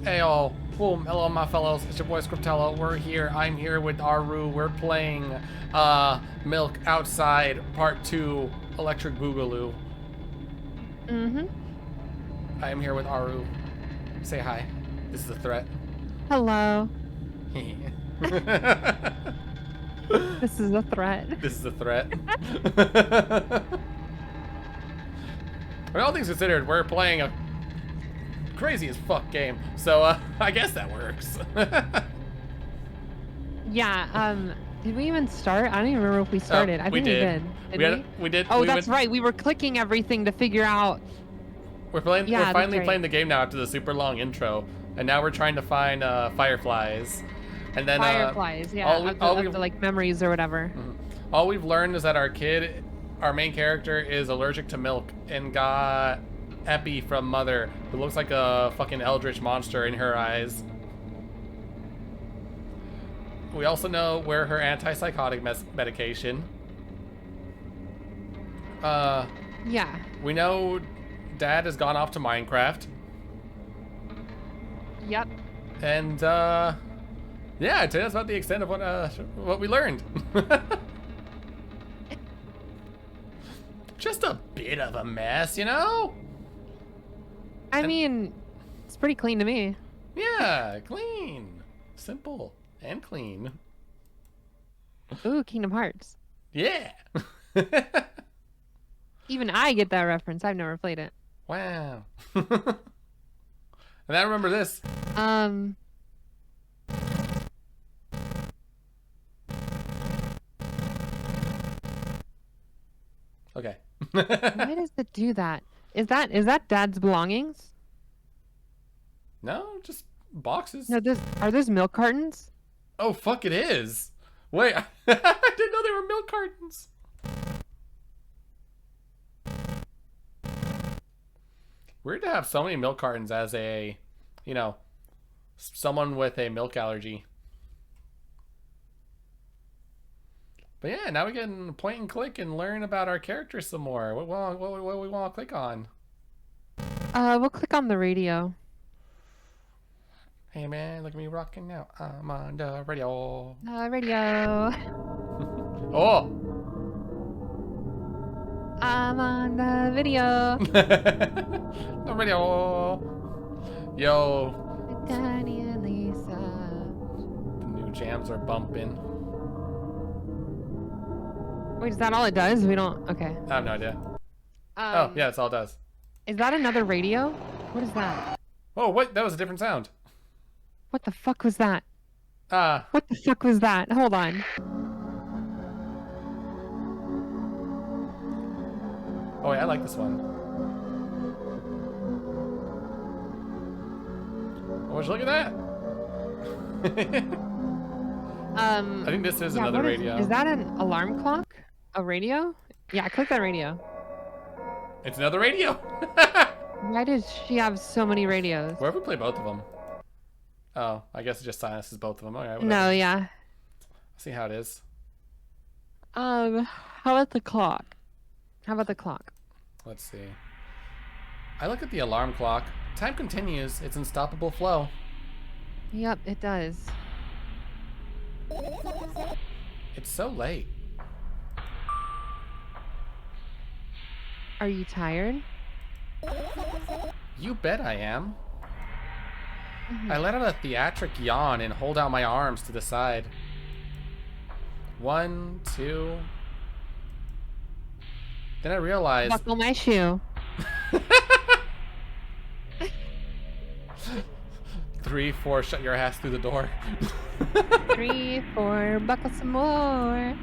Heyo, boom, hello my fellows, it's your boy Scrubtello. I'm here with Aru. We're playing Milk Outside Part 2 Electric Boogaloo. I am here with Aru. Say hi. This is a threat. Hello. This is a threat. This is a threat. But all things considered, we're playing a crazy as fuck game, so I guess that works. Yeah, did we even start? I don't even remember if we started. I think we did. We did. Oh, that's right. We were clicking everything to figure out. We're finally playing the game now after the super long intro, and now we're trying to find fireflies. And then fireflies, yeah, of the like memories or whatever. All we've learned is that our main character, is allergic to milk and got epi from Mother, who looks like a fucking eldritch monster in her eyes. We also know where her antipsychotic medication. Yeah. We know Dad has gone off to Minecraft. Yep. And yeah, I'd say that's about the extent of what we learned. Just a bit of a mess, you know? I mean, it's pretty clean to me. Yeah, clean. Simple and clean. Ooh, Kingdom Hearts. Yeah. Even I get that reference. I've never played it. Wow. And I remember this. Okay. Why does it do that? Is that Dad's belongings? No, just boxes. No, are those milk cartons? Oh, fuck, it is. Wait, I didn't know they were milk cartons. Weird to have so many milk cartons as a, you know, someone with a milk allergy. But yeah, now we can point and click and learn about our characters some more. What we want to click on? We'll click on the radio. Hey man, look at me rocking now. I'm on the radio. Radio. Oh! I'm on the video. The radio. Yo. Danny and Lisa. The new jams are bumping. Wait, is that all it does? We don't. Okay. I have no idea. Oh, yeah, that's all it does. Is that another radio? What is that? Oh, wait, that was a different sound. What the fuck was that? What the fuck was that? Hold on. Oh, wait, I like this one. Oh, would you look at that? I think this is another radio. Is that an alarm clock? A radio? Yeah, click that radio. It's another radio. Why does she have so many radios? Where if we play both of them? Oh, I guess it just silences both of them. Okay, whatever. No, yeah. See how it is. How about the clock? How about the clock? Let's see. I look at the alarm clock. Time continues its unstoppable flow. Yep, it does. It's so late. Are you tired? You bet I am. I let out a theatric yawn and hold out my arms to the side. 1, 2. Then I realized. Buckle my shoe. 3, 4, shut your ass through the door. 3, 4, buckle some more.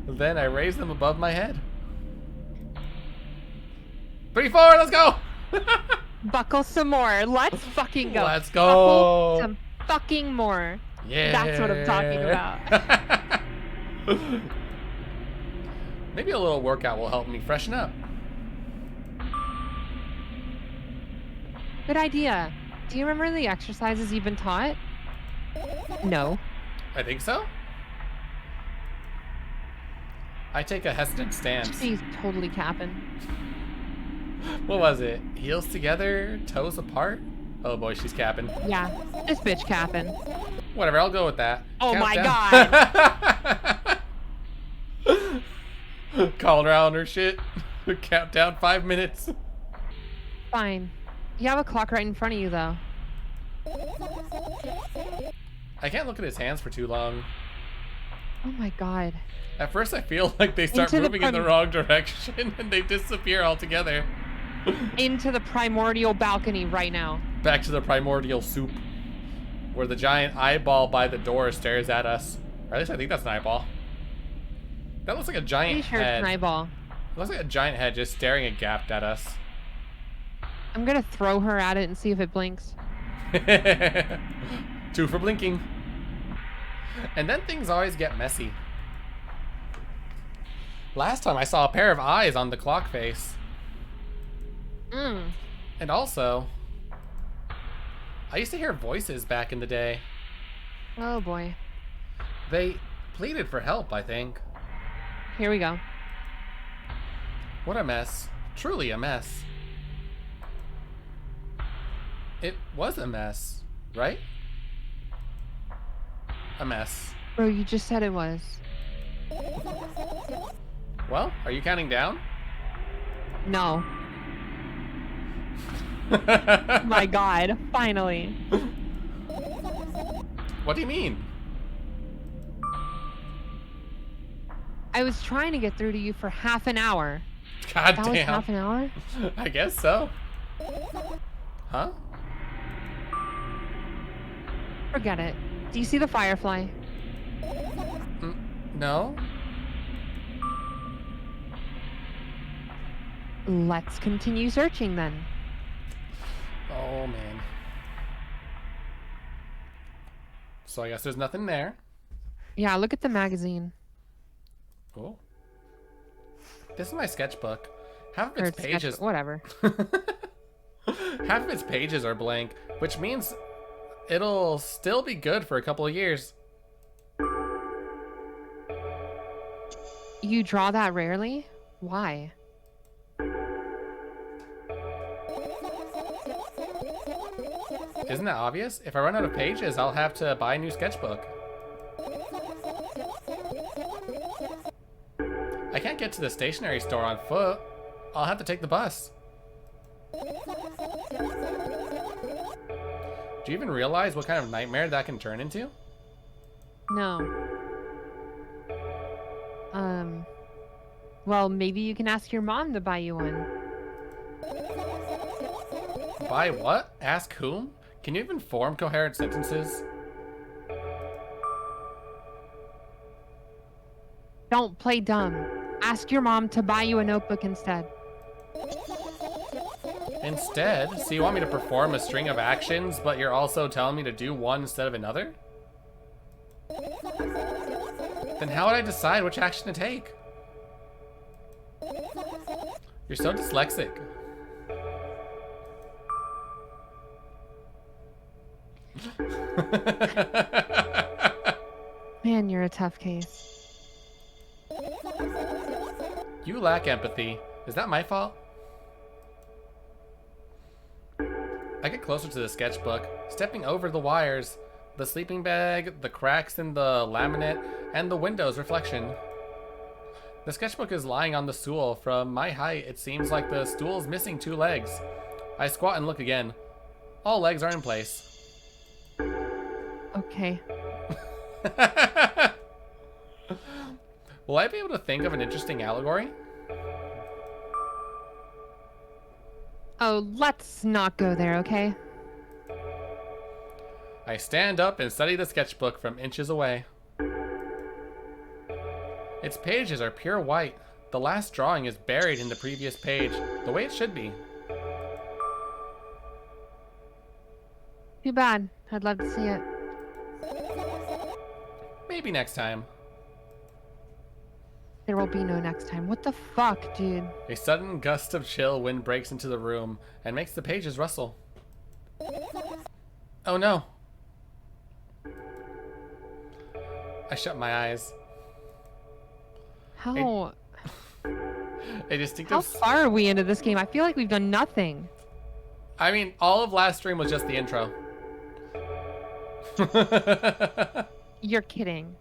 Then I raised them above my head. 3, 4, let's go! Buckle some more. Let's fucking go. Let's go. Buckle some fucking more. Yeah. That's what I'm talking about. Maybe a little workout will help me freshen up. Good idea. Do you remember the exercises you've been taught? No. I think so. I take a hesitant stance. She's totally capping. What was it? Heels together, toes apart? Oh boy, she's capping. Yeah, this bitch capping. Whatever, I'll go with that. Oh my god. Calling her out on her shit. Countdown 5 minutes. Fine. You have a clock right in front of you, though. I can't look at his hands for too long. Oh my god. At first I feel like they start moving in the wrong direction and they disappear altogether. Into the primordial balcony right now. Back to the primordial soup. Where the giant eyeball by the door stares at us. Or at least I think that's an eyeball. That looks like a giant Pretty sure head. it's an eyeball. It looks like a giant head just staring agape at us. I'm gonna throw her at it and see if it blinks. 2 for blinking. And then things always get messy. Last time I saw a pair of eyes on the clock face. And also, I used to hear voices back in the day. Oh boy. They pleaded for help, I think. Here we go. What a mess. Truly a mess. It was a mess, right? A mess. Bro, you just said it was. Well, are you counting down? No. My god, finally. What do you mean? I was trying to get through to you for half an hour. God That damn. was half an hour? I guess so. Huh? Forget it. Do you see the firefly? No? Let's continue searching then. Oh, man. So I guess there's nothing there. Yeah, look at the magazine. Oh. This is my sketchbook. Half of Or its pages... whatever. Half of its pages are blank, which means it'll still be good for a couple of years. You draw that rarely? Why? Isn't that obvious? If I run out of pages, I'll have to buy a new sketchbook. I can't get to the stationery store on foot. I'll have to take the bus. Do you even realize what kind of nightmare that can turn into? No. Well, maybe you can ask your mom to buy you one. Buy what? Ask whom? Can you even form coherent sentences? Don't play dumb. Ask your mom to buy you a notebook instead. Instead? So you want me to perform a string of actions, but you're also telling me to do one instead of another? Then how would I decide which action to take? You're so dyslexic. Man, you're a tough case. You lack empathy. Is that my fault? I get closer to the sketchbook, stepping over the wires, the sleeping bag, the cracks in the laminate, and the window's reflection. The sketchbook is lying on the stool. From my height, it seems like the stool's missing 2 legs. I squat and look again. All legs are in place. Okay. Will I be able to think of an interesting allegory? Oh, let's not go there, okay? I stand up and study the sketchbook from inches away. Its pages are pure white. The last drawing is buried in the previous page, the way it should be. Too bad. I'd love to see it. Maybe next time. There will be no next time. What the fuck, dude? A sudden gust of chill wind breaks into the room and makes the pages rustle. Oh no. I shut my eyes. How? A distinctive... How far are we into this game? I feel like we've done nothing. I mean, all of last stream was just the intro. You're kidding.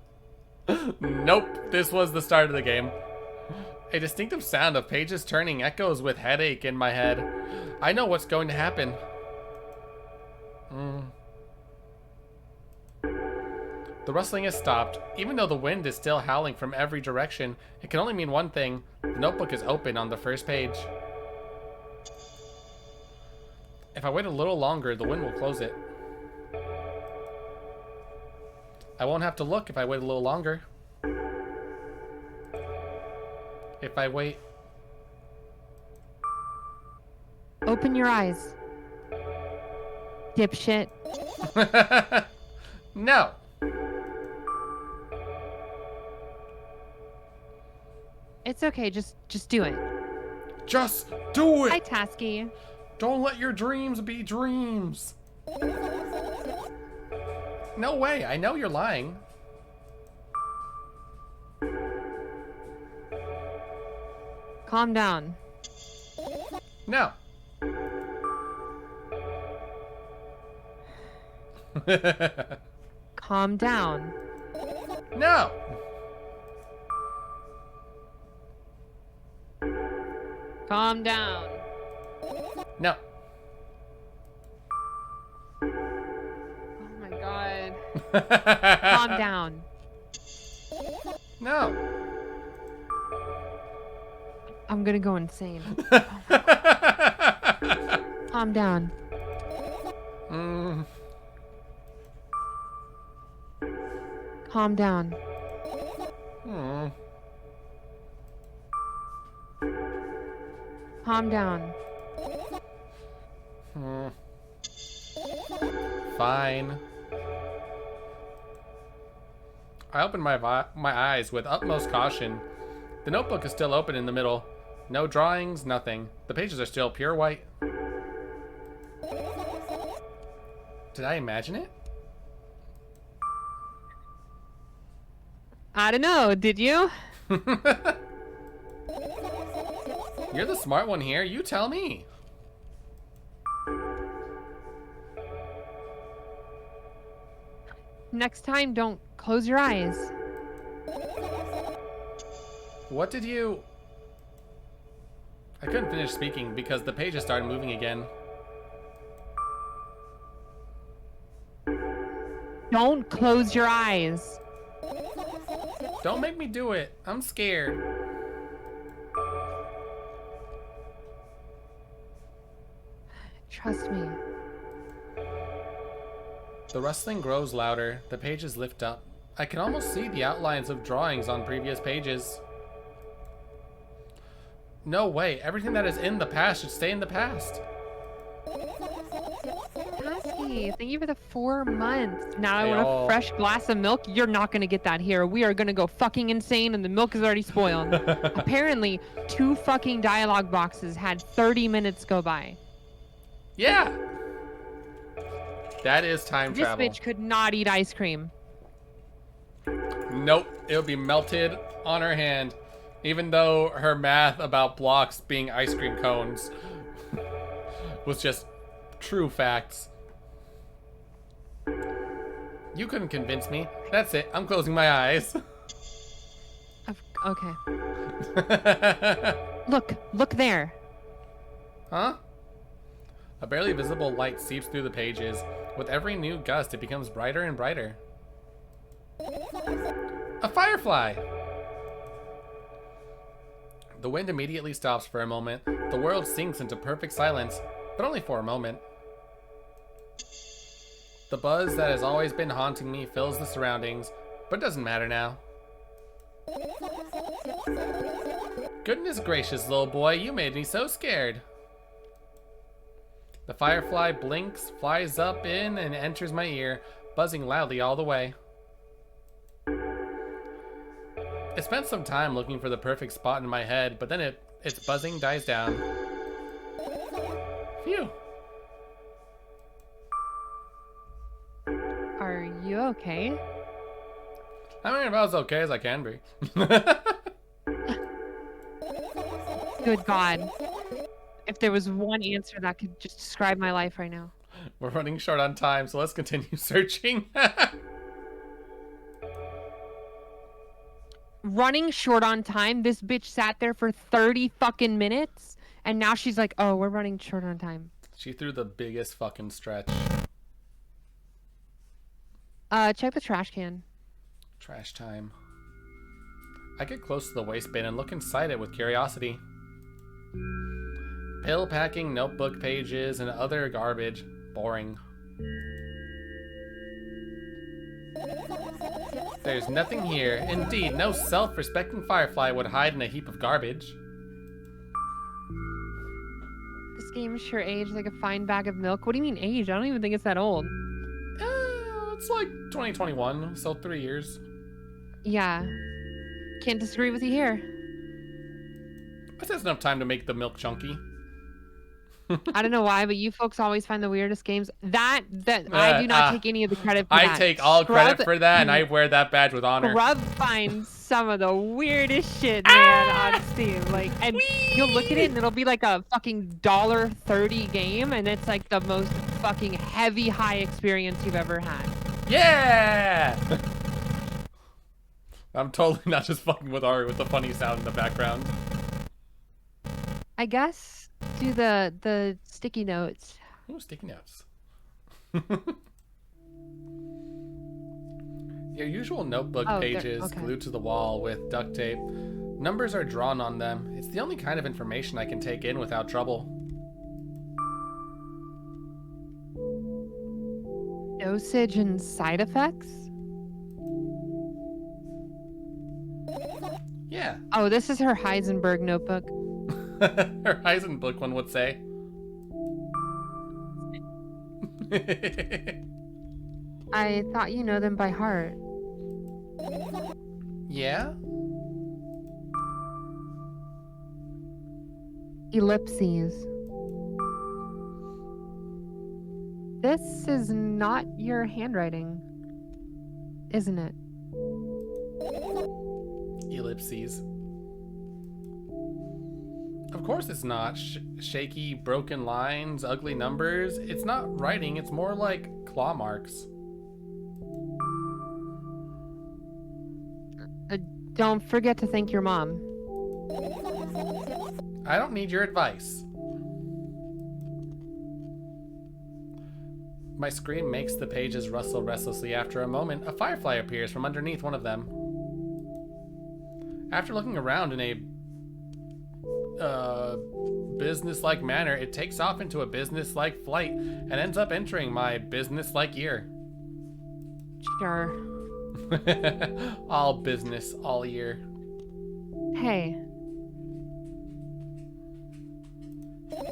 Nope, this was the start of the game. A distinctive sound of pages turning echoes with headache in my head. I know what's going to happen. The rustling has stopped. Even though the wind is still howling from every direction, it can only mean one thing. The notebook is open on the first page. If I wait a little longer, the wind will close it. I won't have to look if I wait a little longer. If I wait... Open your eyes. Dipshit. No. It's okay, just do it. Just do Hi, it. Tasky. Don't let your dreams be dreams. No way, I know you're lying. Calm down. No. Calm down. No. Calm down. No. Oh my god. Calm down. No. I'm gonna go insane. Calm down. Calm down. Calm down. Fine. I open my eyes with utmost caution. The notebook is still open in the middle. No drawings, nothing. The pages are still pure white. Did I imagine it? I don't know, did you? You're the smart one here. You tell me. Next time, don't close your eyes. What did you... I couldn't finish speaking because the pages started moving again. Don't close your eyes. Don't make me do it. I'm scared. Trust me. The rustling grows louder. The pages lift up. I can almost see the outlines of drawings on previous pages. No way. Everything that is in the past should stay in the past. Tasky, thank you for the 4 months. Now I Hey, want all. a fresh glass of milk. You're not going to get that here. We are going to go fucking insane and the milk is already spoiled. Apparently, 2 fucking dialogue boxes had 30 minutes go by. Yeah. That is time This travel. bitch could not eat ice cream. Nope. It'll be melted on her hand. Even though her math about blocks being ice cream cones was just true facts. You couldn't convince me. That's it. I'm closing my eyes. Okay. Look there. Huh? A barely visible light seeps through the pages. With every new gust, it becomes brighter and brighter. A firefly! The wind immediately stops for a moment. The world sinks into perfect silence, but only for a moment. The buzz that has always been haunting me fills the surroundings, but it doesn't matter now. Goodness gracious, little boy, you made me so scared. The firefly blinks, flies up in, and enters my ear, buzzing loudly all the way. I spent some time looking for the perfect spot in my head, but then its buzzing dies down. Phew. Are you okay? I mean, about as okay as I can be. Good God. If there was one answer that could just describe my life right now. We're running short on time, so let's continue searching. Running short on time, this bitch sat there for 30 fucking minutes, and now she's like, oh, we're running short on time. She threw the biggest fucking stretch. Check the trash can. Trash time. I get close to the waste bin and look inside it with curiosity. Pill packing, notebook pages, and other garbage. Boring. There's nothing here. Indeed, no self-respecting firefly would hide in a heap of garbage. This game sure aged like a fine bag of milk. What do you mean age? I don't even think it's that old. It's like 2021, so 3 years. Yeah. Can't disagree with you here. But there's enough time to make the milk chunky. I don't know why, but you folks always find the weirdest games. I do not take any of the credit for that. I take all credit for that, and I wear that badge with honor. Scrub finds some of the weirdest shit, man, on Steam. Like, and you'll look at it, and it'll be like a fucking $1.30 game, and it's like the most fucking heavy high experience you've ever had. Yeah! I'm totally not just fucking with Ari with the funny sound in the background. I guess do the sticky notes. Ooh, sticky notes. Your usual notebook pages glued to the wall with duct tape. Numbers are drawn on them. It's the only kind of information I can take in without trouble. Dosage and side effects? Yeah. Oh, this is her Heisenberg notebook. Her Heisenberg one would say. I thought you know them by heart. Yeah? Ellipses. This is not your handwriting, isn't it? Ellipses. Of course it's not. Shaky, broken lines, ugly numbers. It's not writing, it's more like claw marks. Don't forget to thank your mom. I don't need your advice. My screen makes the pages rustle restlessly. After a moment, a firefly appears from underneath one of them. After looking around in a business-like manner, it takes off into a business-like flight and ends up entering my business-like ear. Sure. All business, all ear. Hey.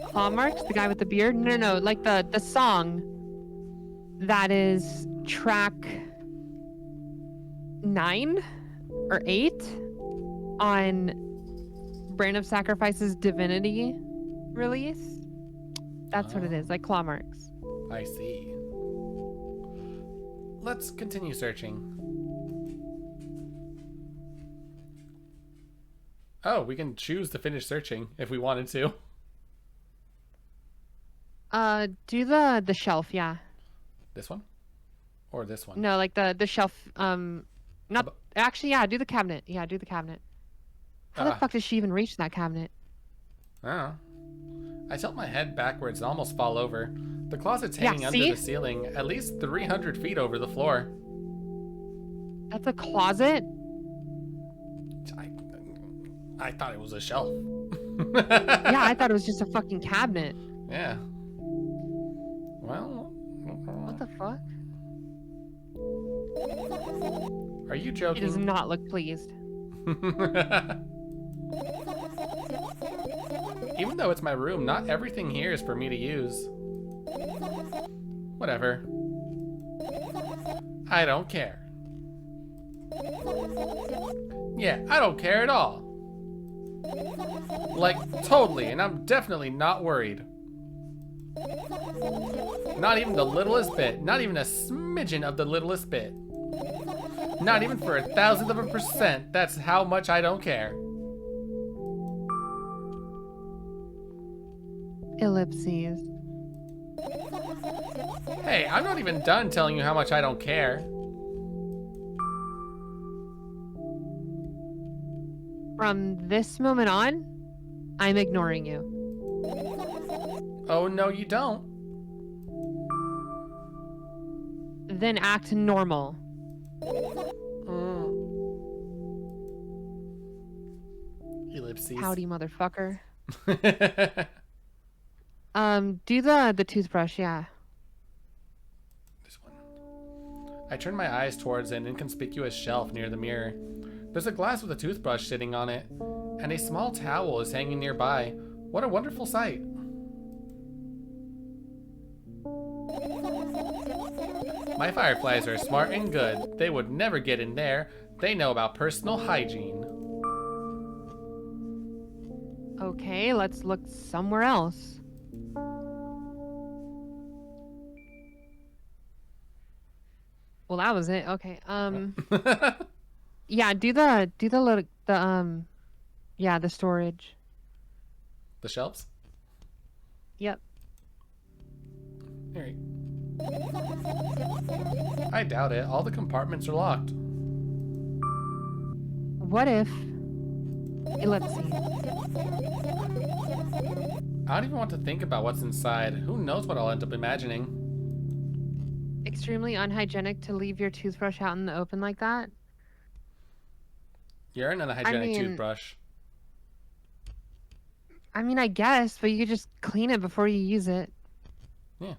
Claw marks? The guy with the beard? No, like the song that is track 9 or 8 on Brand of Sacrifice's Divinity release. That's what it is, like claw marks. I see. Let's continue searching. Oh, we can choose to finish searching if we wanted to. Do the shelf, yeah. This one? Or this one? No, like the shelf, not, actually, yeah, do the cabinet. Yeah, do the cabinet. How the fuck does she even reach that cabinet? Oh. I tilt my head backwards and almost fall over. The closet's hanging under the ceiling, at least 300 feet over the floor. That's a closet? I thought it was a shelf. Yeah, I thought it was just a fucking cabinet. Yeah. Well. What the fuck? Are you joking? He does not look pleased. Even though it's my room, not everything here is for me to use. Whatever. I don't care. Yeah, I don't care at all. Like, totally, and I'm definitely not worried. Not even the littlest bit. Not even a smidgen of the littlest bit. Not even for 1,000th of a %. That's how much I don't care. Ellipses. Hey, I'm not even done telling you how much I don't care. From this moment on, I'm ignoring you. Oh, no, you don't. Then act normal. Ellipses. Howdy, motherfucker. Do the toothbrush, yeah. This one. I turn my eyes towards an inconspicuous shelf near the mirror. There's a glass with a toothbrush sitting on it, and a small towel is hanging nearby. What a wonderful sight. My fireflies are smart and good. They would never get in there. They know about personal hygiene. Okay, let's look somewhere else. Well, that was it. Okay. Yeah, do the yeah, the storage. The shelves? Yep. Alright. I doubt it. All the compartments are locked. What if ellipses? I don't even want to think about what's inside. Who knows what I'll end up imagining? Extremely unhygienic to leave your toothbrush out in the open like that. You're an unhygienic toothbrush. I mean, I guess, but you could just clean it before you use it. Yeah.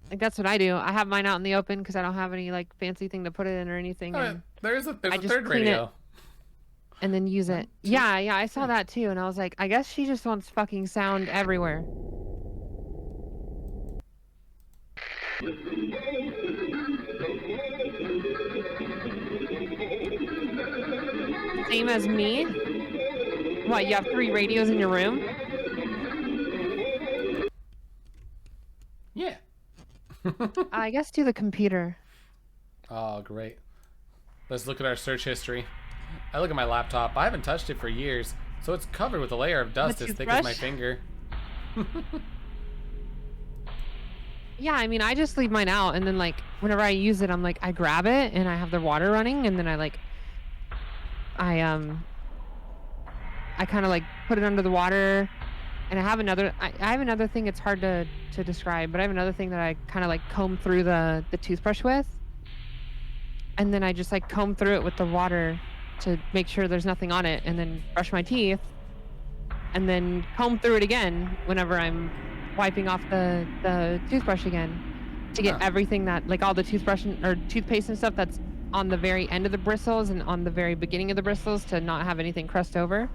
Like, that's what I do. I have mine out in the open because I don't have any, like, fancy thing to put it in or anything. And there's a just third clean radio. it and then use it. Yeah, I saw that too. And I was like, I guess she just wants fucking sound everywhere. Same as me? What, you have 3 radios in your room? Yeah. I guess do the computer. Oh, great. Let's look at our search history. I look at my laptop. I haven't touched it for years, so it's covered with a layer of dust as thick as my finger. Yeah, I mean, I just leave mine out, and then, like, whenever I use it, I'm like, I grab it, and I have the water running, and then I kind of, like, put it under the water, and I have another thing. It's hard to describe, but I have another thing that I kind of, like, comb through the toothbrush with, and then I just, like, comb through it with the water to make sure there's nothing on it, and then brush my teeth, and then comb through it again whenever I'm wiping off the toothbrush again to get everything that, like, all the toothbrush or toothpaste and stuff that's on the very end of the bristles and on the very beginning of the bristles to not have anything crust over.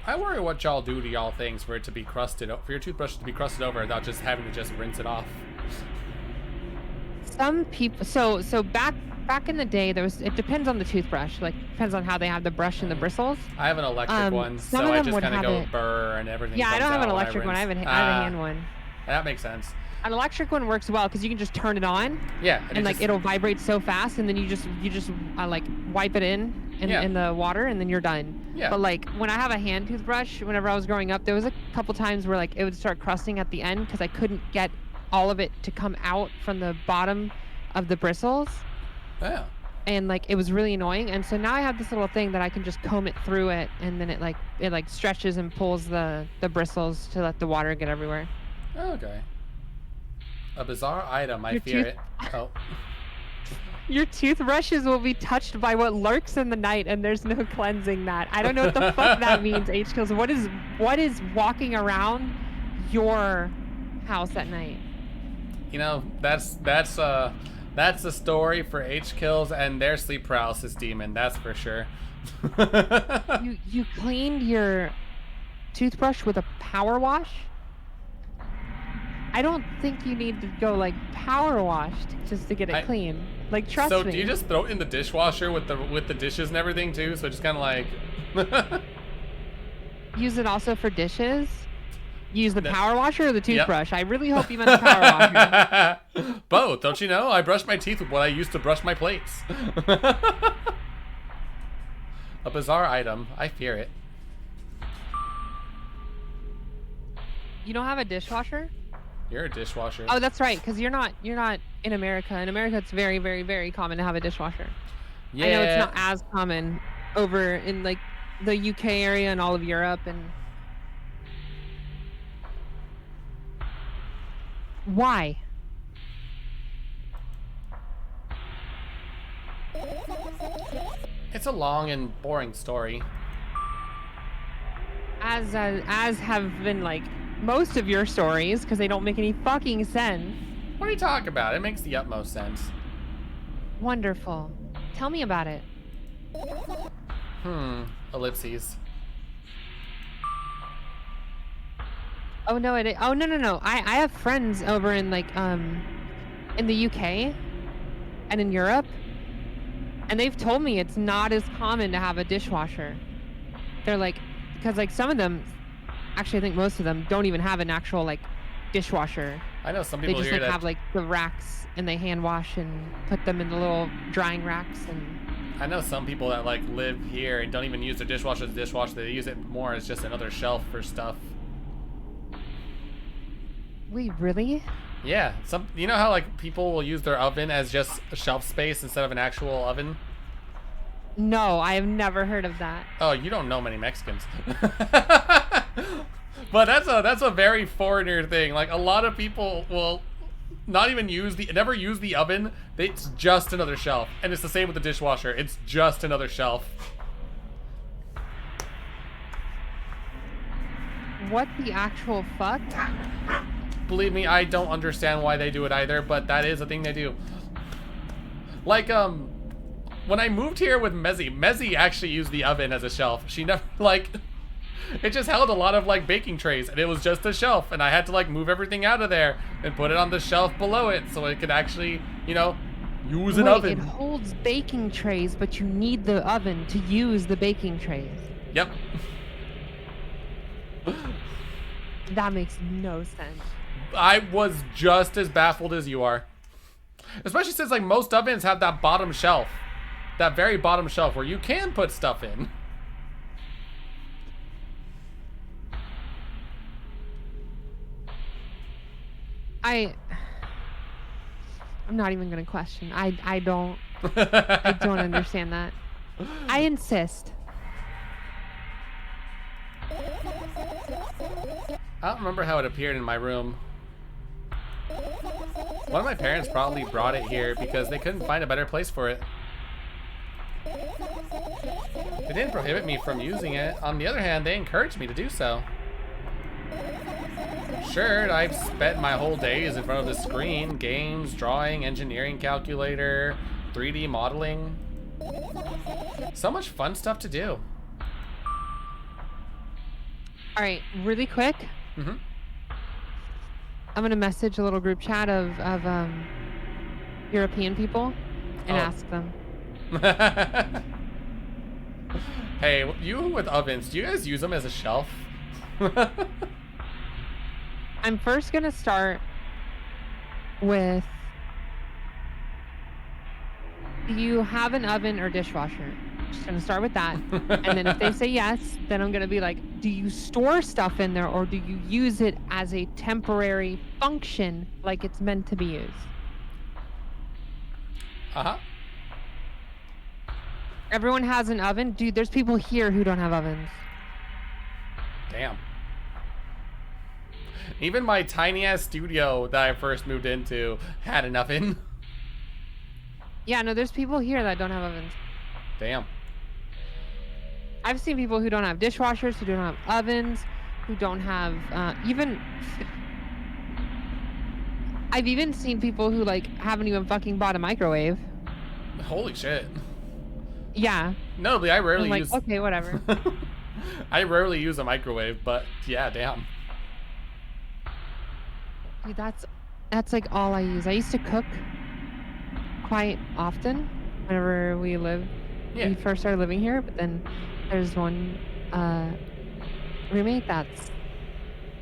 I worry what y'all do to y'all things for it to be crusted, for your toothbrush to be crusted over without just having to just rinse it off. Some people, so back in the day, it depends on the toothbrush. Like, depends on how they have the brush and the bristles. I have an electric one, so I just kind of go burr and everything. Yeah, I don't have an out when electric one. I have a hand one. That makes sense. An electric one works well because you can just turn it on. Yeah, and like it'll vibrate so fast, and then you just like wipe it in the water, and then you're done. Yeah. But like when I have a hand toothbrush, whenever I was growing up, there was a couple times where like it would start crusting at the end because I couldn't get all of it to come out from the bottom of the bristles. Yeah. And like it was really annoying, and so now I have this little thing that I can just comb it through it, and then it stretches and pulls the bristles to let the water get everywhere. Okay. A bizarre item, I fear it. Oh. Your toothbrushes will be touched by what lurks in the night, and there's no cleansing that. I don't know what the fuck that means, H-Kills. What is walking around your house at night? You know, that's a story for H-Kills and their sleep paralysis demon, that's for sure. You cleaned your toothbrush with a power wash? I don't think you need to go like power washed just to get it clean. Like, trust me. So do you just throw it in the dishwasher with the dishes and everything too? So just kind of like use it also for dishes? Use the power washer or the toothbrush? Yep. I really hope you meant the power washer. Both, don't you know? I brush my teeth with what I used to brush my plates. A bizarre item. I fear it. You don't have a dishwasher? You're a dishwasher. Oh, that's right, because you're not in America. In America, it's very, very, very common to have a dishwasher. Yeah. I know it's not as common over in like the UK area and all of Europe and. Why? It's a long and boring story. As have been like most of your stories, because they don't make any fucking sense. What are you talking about? It makes the utmost sense. Wonderful. Tell me about it. Ellipses. Oh no, oh no. I have friends over in like in the UK and in Europe, and they've told me it's not as common to have a dishwasher. They're like, because like some of them, actually I think most of them don't even have an actual like dishwasher. I know some They people just here like that have like the racks and they hand wash and put them in the little drying racks and. I know some people that like live here and don't even use their dishwasher as a dishwasher. They use it more as just another shelf for stuff. Wait, really? Yeah, you know how like people will use their oven as just a shelf space instead of an actual oven? No, I have never heard of that. Oh, you don't know many Mexicans. But that's a very foreigner thing. Like a lot of people will not even never use the oven. It's just another shelf. And it's the same with the dishwasher. It's just another shelf. What the actual fuck? Believe me, I don't understand why they do it either, but that is a thing they do. Like, when I moved here with Mezzy actually used the oven as a shelf. She never, like, it just held a lot of, like, baking trays, and it was just a shelf, and I had to, like, move everything out of there and put it on the shelf below it so it could actually, you know, use an oven. It holds baking trays, but you need the oven to use the baking trays. Yep. That makes no sense. I was just as baffled as you are. Especially since, like, most ovens have that bottom shelf. That very bottom shelf where you can put stuff in. I'm not even gonna question. I don't I don't understand that. I insist. I don't remember how it appeared in my room. One of my parents probably brought it here because they couldn't find a better place for it. They didn't prohibit me from using it. On the other hand, they encouraged me to do so. Sure, I've spent my whole days in front of the screen. Games, drawing, engineering calculator, 3D modeling. So much fun stuff to do. Alright, really quick. Mm-hmm. I'm gonna message a little group chat of European people and ask them. Hey, you with ovens, do you guys use them as a shelf? I'm first gonna start with, do you have an oven or dishwasher? Just gonna start with that. And then if they say yes, then I'm gonna be like, do you store stuff in there or do you use it as a temporary function like it's meant to be used? Uh-huh. Everyone has an oven? Dude, there's people here who don't have ovens. Damn. Even my tiny ass studio that I first moved into had an oven. Yeah, no, there's people here that don't have ovens. Damn. I've seen people who don't have dishwashers, who don't have ovens, who don't have even. I've even seen people who like haven't even fucking bought a microwave. Holy shit. Yeah. Notably, I rarely I'm like, use. okay, whatever. I rarely use a microwave, but yeah, damn. Dude, that's like all I use. I used to cook quite often whenever we first started living here, but then there's one roommate that's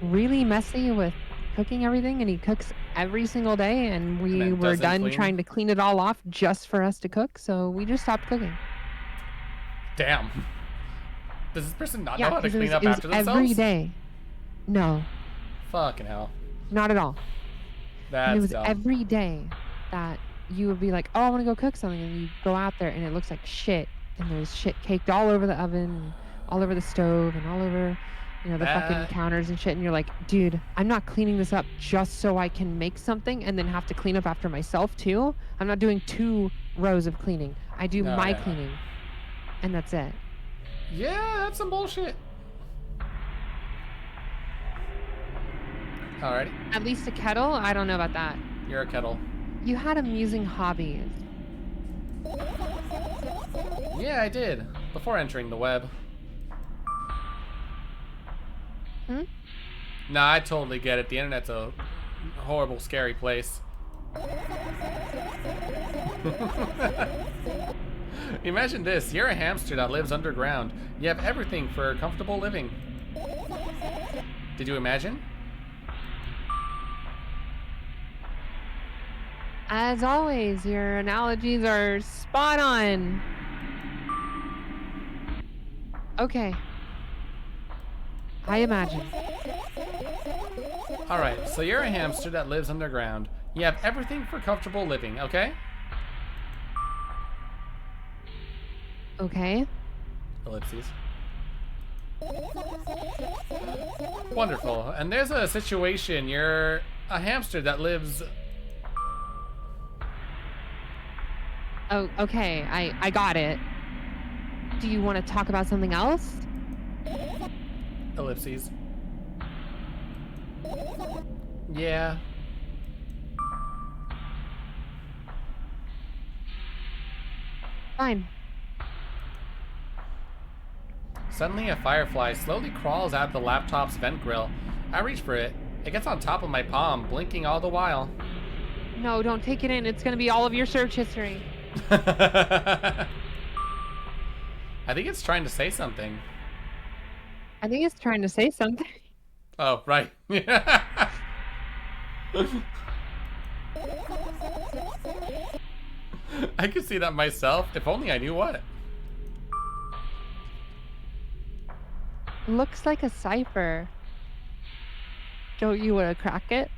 really messy with cooking everything, and he cooks every single day, and we were done trying to clean it all off just for us to cook, so we just stopped cooking. Damn. Does this person not know Yeah, how to because clean up it was after every themselves? day. No, Fucking hell. not at all. And it That's was dumb. every day that you would be like, "Oh, I want to go cook something," and you go out there and it looks like shit, and there's shit caked all over the oven, and all over the stove, and all over, the fucking That counters and shit. And you're like, "Dude, I'm not cleaning this up just so I can make something and then have to clean up after myself too. I'm not doing 2 rows of cleaning. I do no, my yeah, no. cleaning, and that's it." Yeah, that's some bullshit. Alrighty. At least a kettle, I don't know about that. You're a kettle. You had amusing hobbies. Yeah, I did. Before entering the web. Hmm? Nah, I totally get it. The internet's a horrible, scary place. Imagine this. You're a hamster that lives underground. You have everything for comfortable living. Did you imagine? As always, your analogies are spot on. Okay. I imagine. Alright, so you're a hamster that lives underground. You have everything for comfortable living, okay? Okay. Ellipses. Wonderful. And there's a situation. You're a hamster that lives... Oh, okay. I got it. Do you want to talk about something else? Ellipses. Yeah. Fine. Suddenly a firefly slowly crawls out the laptop's vent grill. I reach for it. It gets on top of my palm, blinking all the while. No, don't take it in. It's going to be all of your search history. I think it's trying to say something. I think it's trying to say something. Oh, right. I could see that myself, if only I knew what. Looks like a cipher. Don't you want to crack it?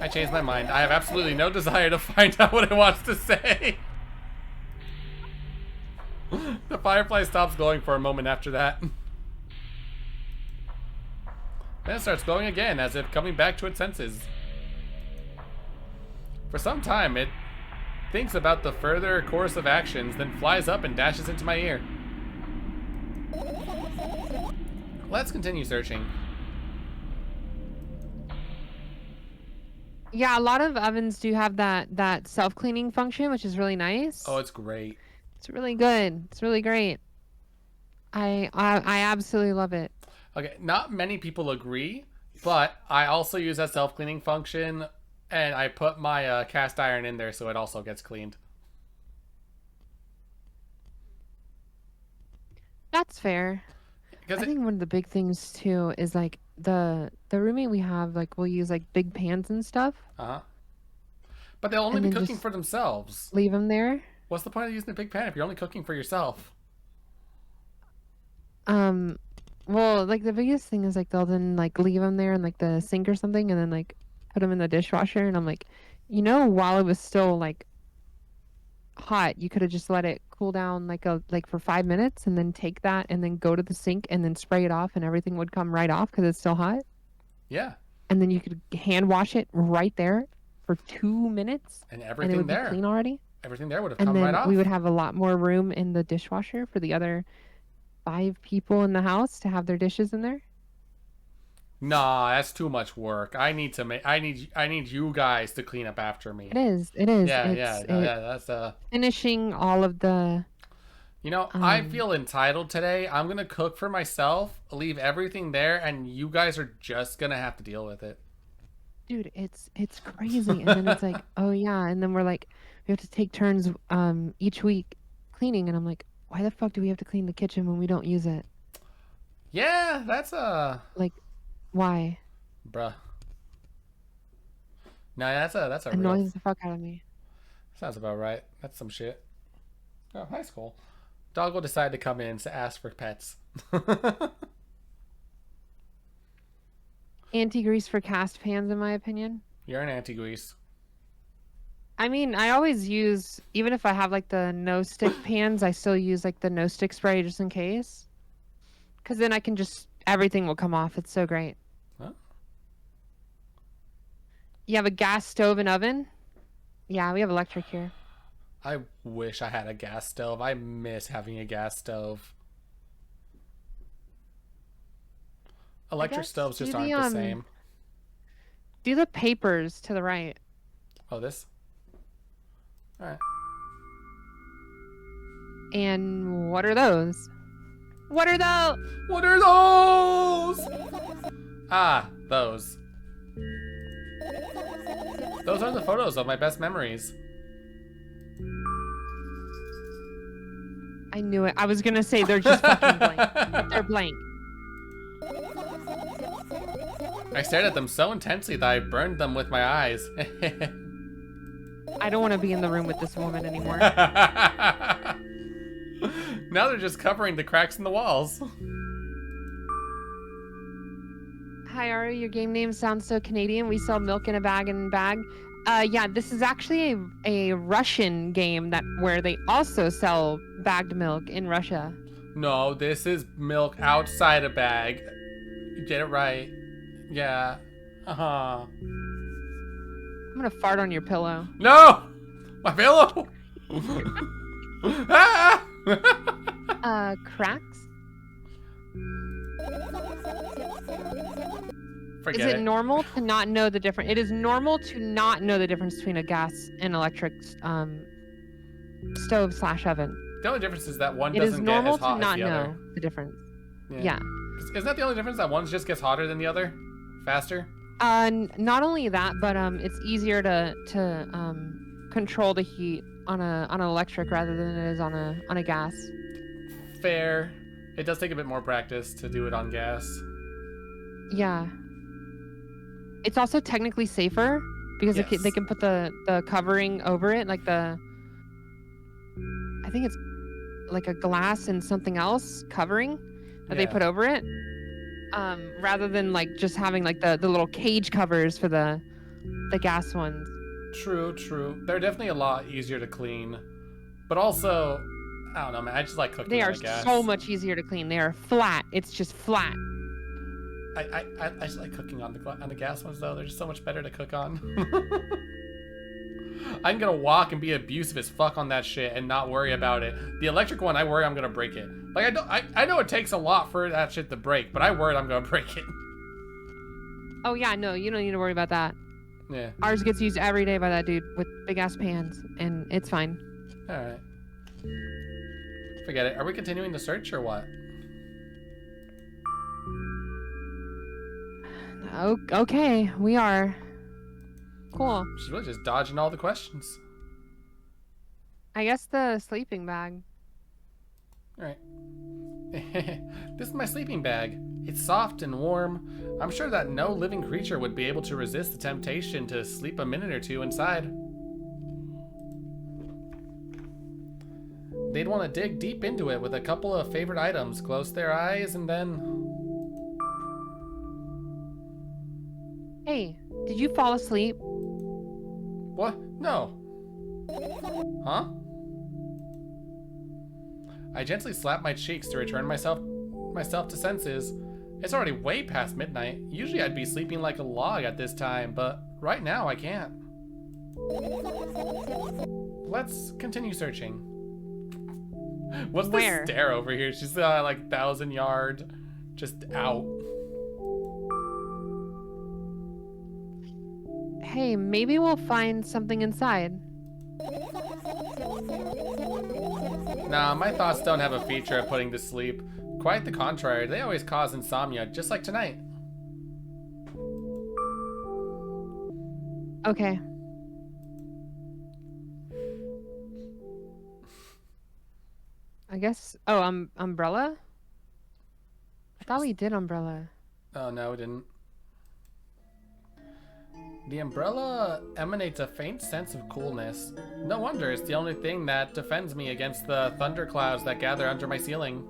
I changed my mind. I have absolutely no desire to find out what it wants to say. The firefly stops glowing for a moment after that. Then it starts glowing again, as if coming back to its senses. For some time, it thinks about the further course of actions, then flies up and dashes into my ear. Let's continue searching. Yeah, a lot of ovens do have that self-cleaning function, which is really nice. Oh, it's great. It's really good. It's really great. I absolutely love it. Okay, not many people agree, but I also use that self-cleaning function, and I put my cast iron in there so it also gets cleaned. That's fair. I think one of the big things too is like the roommate we have, like we'll use like big pans and stuff. Uh-huh. But they'll only And be then cooking just for themselves. leave them there. What's the point of using a big pan if you're only cooking for yourself? Well, like the biggest thing is like they'll then like leave them there in like the sink or something, and then like put them in the dishwasher. And I'm like, while it was still like hot, you could have just let it cool down like for 5 minutes, and then take that and then go to the sink and then spray it off, and everything would come right off because it's still hot. Yeah. And then you could hand wash it right there for 2 minutes, And and it everything would be there. clean already. Everything there would have And come right then off. we would have a lot more room in the dishwasher for the other 5 people in the house to have their dishes in there. Nah, that's too much work. I need you guys to clean up after me. It is. It is. Yeah, It's yeah, that's finishing all of the. I feel entitled today. I'm gonna cook for myself, leave everything there, and you guys are just gonna have to deal with it. Dude, it's crazy. And then it's like, oh yeah, and then we're like, we have to take turns each week cleaning, and I'm like, why the fuck do we have to clean the kitchen when we don't use it? Yeah, that's like, why? bruh. No, that's a real. Annoys the fuck out of me. Sounds about right. That's some shit. Oh, high school. Dog will decide to come in to ask for pets. Anti-grease for cast pans, in my opinion. You're an anti-grease. I mean, I always use, even if I have like the no stick pans, I still use like the no stick spray just in case. Because then I can just, everything will come off. It's so great. Huh? You have a gas stove and oven? Yeah, we have electric here. I wish I had a gas stove. I miss having a gas stove. Electric stoves just aren't the same. Do the papers to the right. Oh, this? Alright. And what are those? What are those? What are those? Ah, those. Those are the photos of my best memories. I knew it. I was gonna say they're just fucking blank. They're blank. I stared at them so intensely that I burned them with my eyes. I don't want to be in the room with this woman anymore. Now they're just covering the cracks in the walls. Hi, Ari. Your game name sounds so Canadian. We sell milk in a bag and bag. Yeah, this is actually a Russian game where they also sell bagged milk in Russia. No, this is milk outside a bag. You get it right. Yeah. Uh-huh. I'm gonna fart on your pillow. No! My pillow! Ah! Cracks? Forget Is it normal to not know the difference? It is normal to not know the difference between a gas and electric stove/oven. The only difference is that one It is doesn't get normal as hot to not as the other. know the difference. Yeah. Yeah. Isn't that the only difference? That one just gets hotter than the other? Faster? Not only that, but it's easier to control the heat on an electric rather than it is on a gas. Fair. It does take a bit more practice to do it on gas. Yeah. It's also technically safer because Yes. they can put the covering over it, like I think it's like a glass and something else covering that they put over it, rather than like just having like the little cage covers for the gas ones. True, true. They're definitely a lot easier to clean. But also, I don't know, man. I just like cooking They on are a gas. so much easier to clean. They are flat. It's just flat. I just like cooking on the gas ones though. They're just so much better to cook on. I'm gonna walk and be abusive as fuck on that shit and not worry about it. The electric one, I worry I'm gonna break it. Like I know it takes a lot for that shit to break, but I worry I'm gonna break it. Oh yeah, no, you don't need to worry about that. Yeah. Ours gets used every day by that dude with big ass pans, and it's fine. All right. Forget it. Are we continuing the search or what? Okay, we are. Cool. She's really just dodging all the questions. I guess the sleeping bag. All right. This is my sleeping bag. It's soft and warm. I'm sure that no living creature would be able to resist the temptation to sleep a minute or two inside. They'd want to dig deep into it with a couple of favorite items, close their eyes, and then... Hey, did you fall asleep? What? No. Huh? I gently slapped my cheeks to return myself to senses. It's already way past midnight. Usually I'd be sleeping like a log at this time, but right now I can't. Let's continue searching. What's Where? this stare over here? She's like 1,000 yard, just out. Hey, maybe we'll find something inside. Nah, my thoughts don't have a feature of putting to sleep. Quite the contrary, they always cause insomnia, just like tonight. Okay. I guess. Oh, umbrella? I thought we did umbrella. Oh, no, we didn't. The umbrella emanates a faint sense of coolness. No wonder it's the only thing that defends me against the thunderclouds that gather under my ceiling.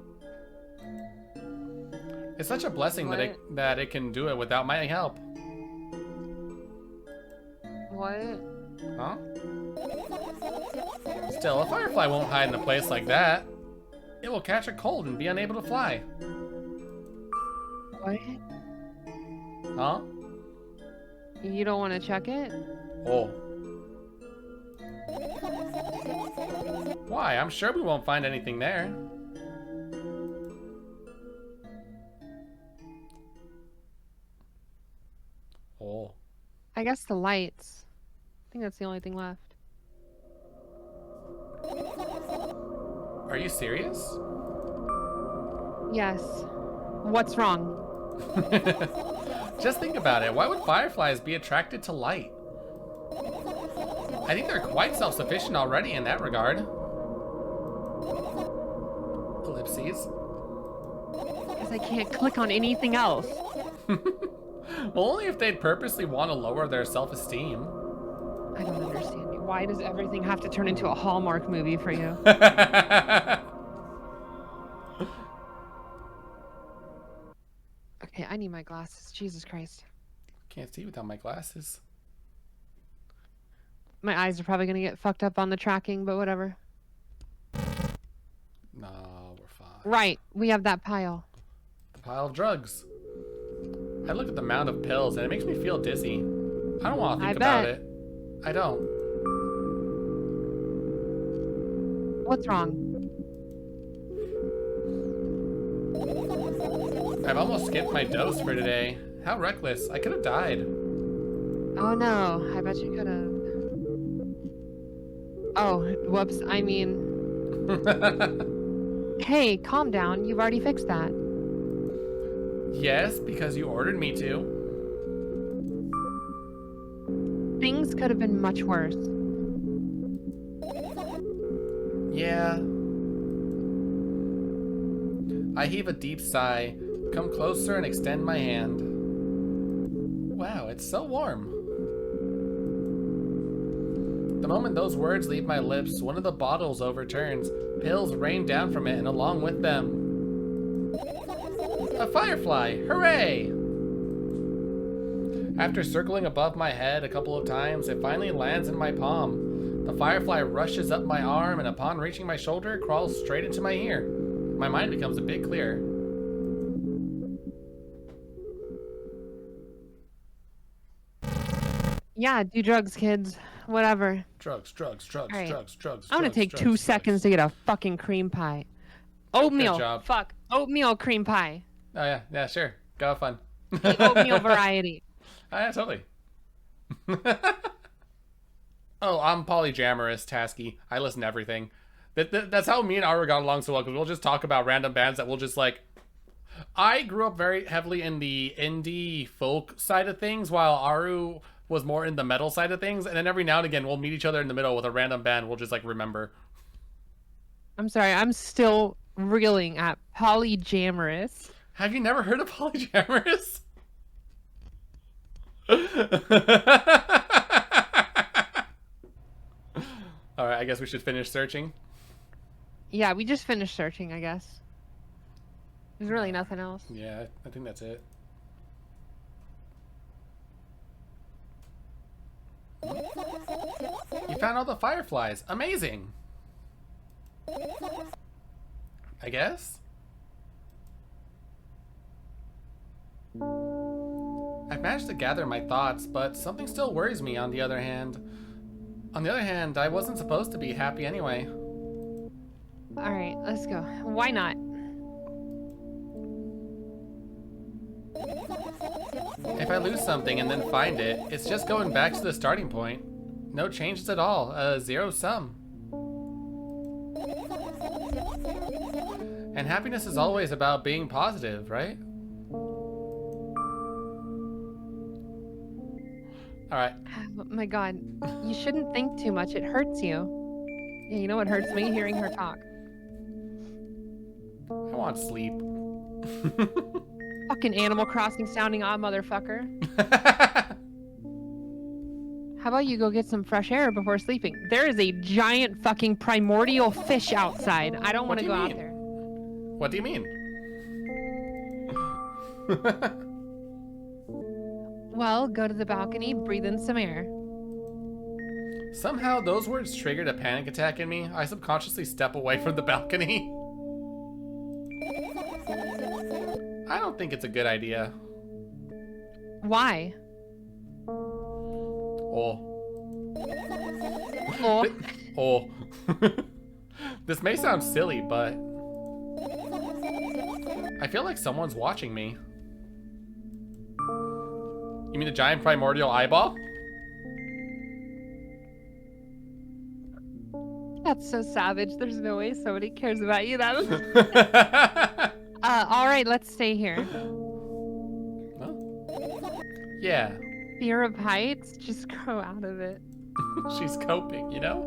It's such a blessing that it can do it without my help. What? Huh? Still, a firefly won't hide in a place like that. It will catch a cold and be unable to fly. What? Huh? You don't want to check it? Oh. Why? I'm sure we won't find anything there. Oh. I guess the lights. I think that's the only thing left. Are you serious? Yes. What's wrong? Just think about it. Why would fireflies be attracted to light? I think they're quite self-sufficient already in that regard. Ellipses. Because I can't click on anything else. Well, only if they'd purposely want to lower their self-esteem. I don't understand you. Why does everything have to turn into a Hallmark movie for you? Okay, I need my glasses. Jesus Christ. Can't see without my glasses. My eyes are probably going to get fucked up on the tracking, but whatever. No, we're fine. Right, we have that pile. The pile of drugs. I look at the amount of pills and it makes me feel dizzy. I don't want to think about it. I don't. What's wrong? I've almost skipped my dose for today. How reckless. I could have died. Oh no, I bet you could have. Oh, whoops, I mean... Hey, calm down. You've already fixed that. Yes, because you ordered me to. Things could have been much worse. Yeah. I heave a deep sigh, come closer and extend my hand. Wow, it's so warm. The moment those words leave my lips, one of the bottles overturns. Pills rain down from it, and along with them, a firefly! Hooray! After circling above my head a couple of times, it finally lands in my palm. The firefly rushes up my arm, and upon reaching my shoulder, crawls straight into my ear. My mind becomes a bit clearer. Yeah, do drugs, kids. Whatever. Drugs, drugs, drugs, Right. drugs, drugs. I'm gonna take 2 seconds to get a fucking cream pie. Oatmeal. job. Fuck. Oatmeal cream pie. Oh yeah, yeah, sure. Go have fun. The oatmeal variety. Oh, yeah, totally. Oh, I'm polyjamorous, Tasky. I listen to everything. That's how me and Aru got along so well, because we'll just talk about random bands that we'll just like... I grew up very heavily in the indie folk side of things, while Aru was more in the metal side of things, and then every now and again we'll meet each other in the middle with a random band we'll just like remember. I'm sorry, I'm still reeling at polyjamorous. Have you never heard of polyjamorous? Alright, I guess we should finish searching. Yeah, we just finished searching, I guess. There's really nothing else. Yeah, I think that's it. You found all the fireflies. Amazing. I guess? I've managed to gather my thoughts, but something still worries me on the other hand. On the other hand, I wasn't supposed to be happy anyway. Alright, let's go. Why not? If I lose something and then find it, it's just going back to the starting point. No changes at all, a zero sum. And happiness is always about being positive, right? Alright. Oh my god, you shouldn't think too much. It hurts you. Yeah, you know what hurts me? Hearing her talk. I want sleep. Fucking Animal Crossing sounding odd motherfucker. How about you go get some fresh air before sleeping? There is a giant fucking primordial fish outside. I don't want to go out there. What do you mean? Well, go to the balcony, breathe in some air. Somehow those words triggered a panic attack in me. I subconsciously step away from the balcony. I don't think it's a good idea. Why? Oh. Oh. Oh. This may sound silly, but I feel like someone's watching me. You mean the giant primordial eyeball? That's so savage. There's no way somebody cares about you. That was... all right, let's stay here. Well, yeah. Fear of heights? Just grow out of it. She's coping, you know?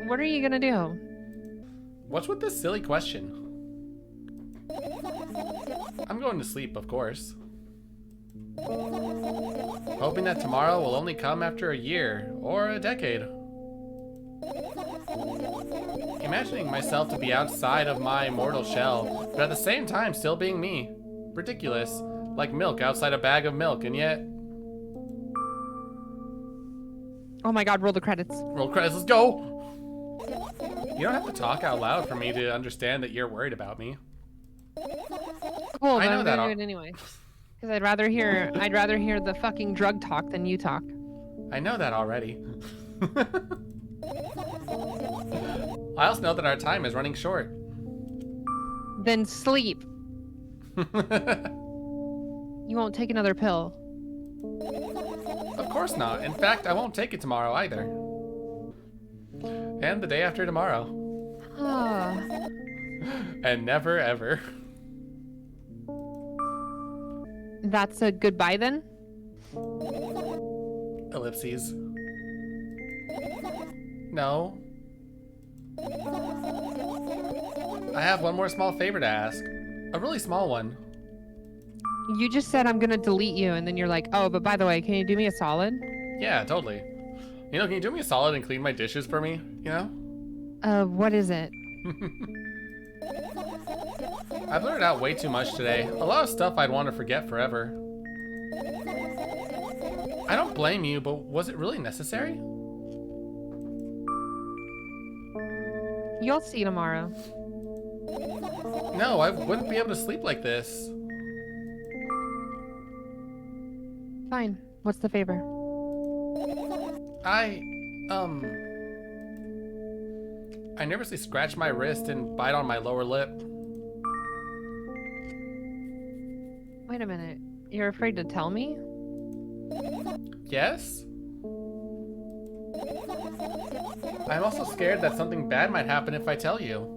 What are you gonna do? What's with this silly question? I'm going to sleep, of course. Hoping that tomorrow will only come after a year or a decade. Imagining myself to be outside of my mortal shell, but at the same time still being me. Ridiculous. Like milk outside a bag of milk, and yet... Oh my god, roll the credits. Roll credits, let's go! You don't have to talk out loud for me to understand that you're worried about me. Cool, I but know I'm that gonna do it anyway. Because I'd rather hear the fucking drug talk than you talk. I know that already. I also know that our time is running short. Then sleep. You won't take another pill. Of course not. In fact, I won't take it tomorrow either. And the day after tomorrow. Ah. And never ever. That's a goodbye then? Ellipses. No. I have one more small favor to ask. A really small one. You just said I'm gonna delete you, and then you're like, oh, but by the way, can you do me a solid? Yeah, totally. You know, can you do me a solid and clean my dishes for me? You know? What is it? I've blurted out way too much today. A lot of stuff I'd want to forget forever. I don't blame you, but was it really necessary? You'll see tomorrow. No, I wouldn't be able to sleep like this. Fine. What's the favor? I nervously scratch my wrist and bite on my lower lip. Wait a minute. You're afraid to tell me? Yes? I'm also scared that something bad might happen if I tell you.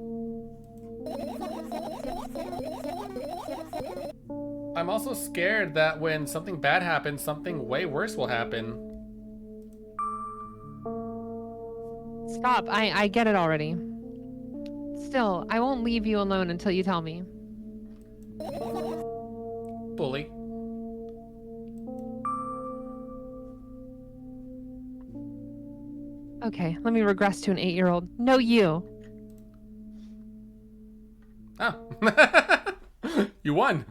I'm also scared that when something bad happens, something way worse will happen. Stop. I get it already. Still, I won't leave you alone until you tell me. Bully. Okay, let me regress to an 8-year-old. No, you. Oh. You won.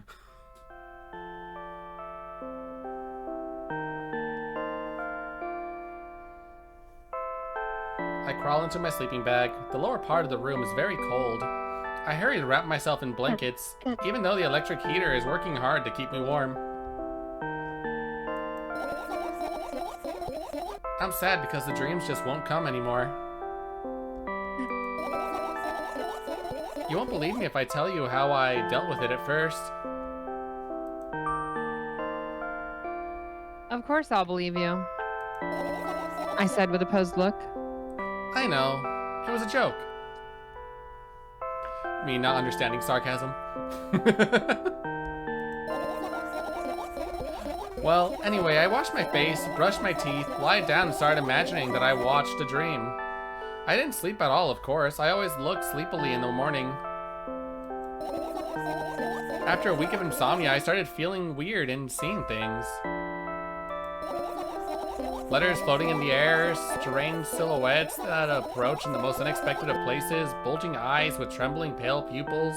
I crawl into my sleeping bag. The lower part of the room is very cold. I hurry to wrap myself in blankets, even though the electric heater is working hard to keep me warm. I'm sad because the dreams just won't come anymore. You won't believe me if I tell you how I dealt with it at first. Of course I'll believe you. I said with a posed look. I know. It was a joke. Me not understanding sarcasm. Well, anyway, I washed my face, brushed my teeth, lied down and started imagining that I watched a dream. I didn't sleep at all, of course. I always looked sleepily in the morning. After a week of insomnia, I started feeling weird and seeing things. Letters floating in the air, strange silhouettes that approach in the most unexpected of places, bulging eyes with trembling pale pupils.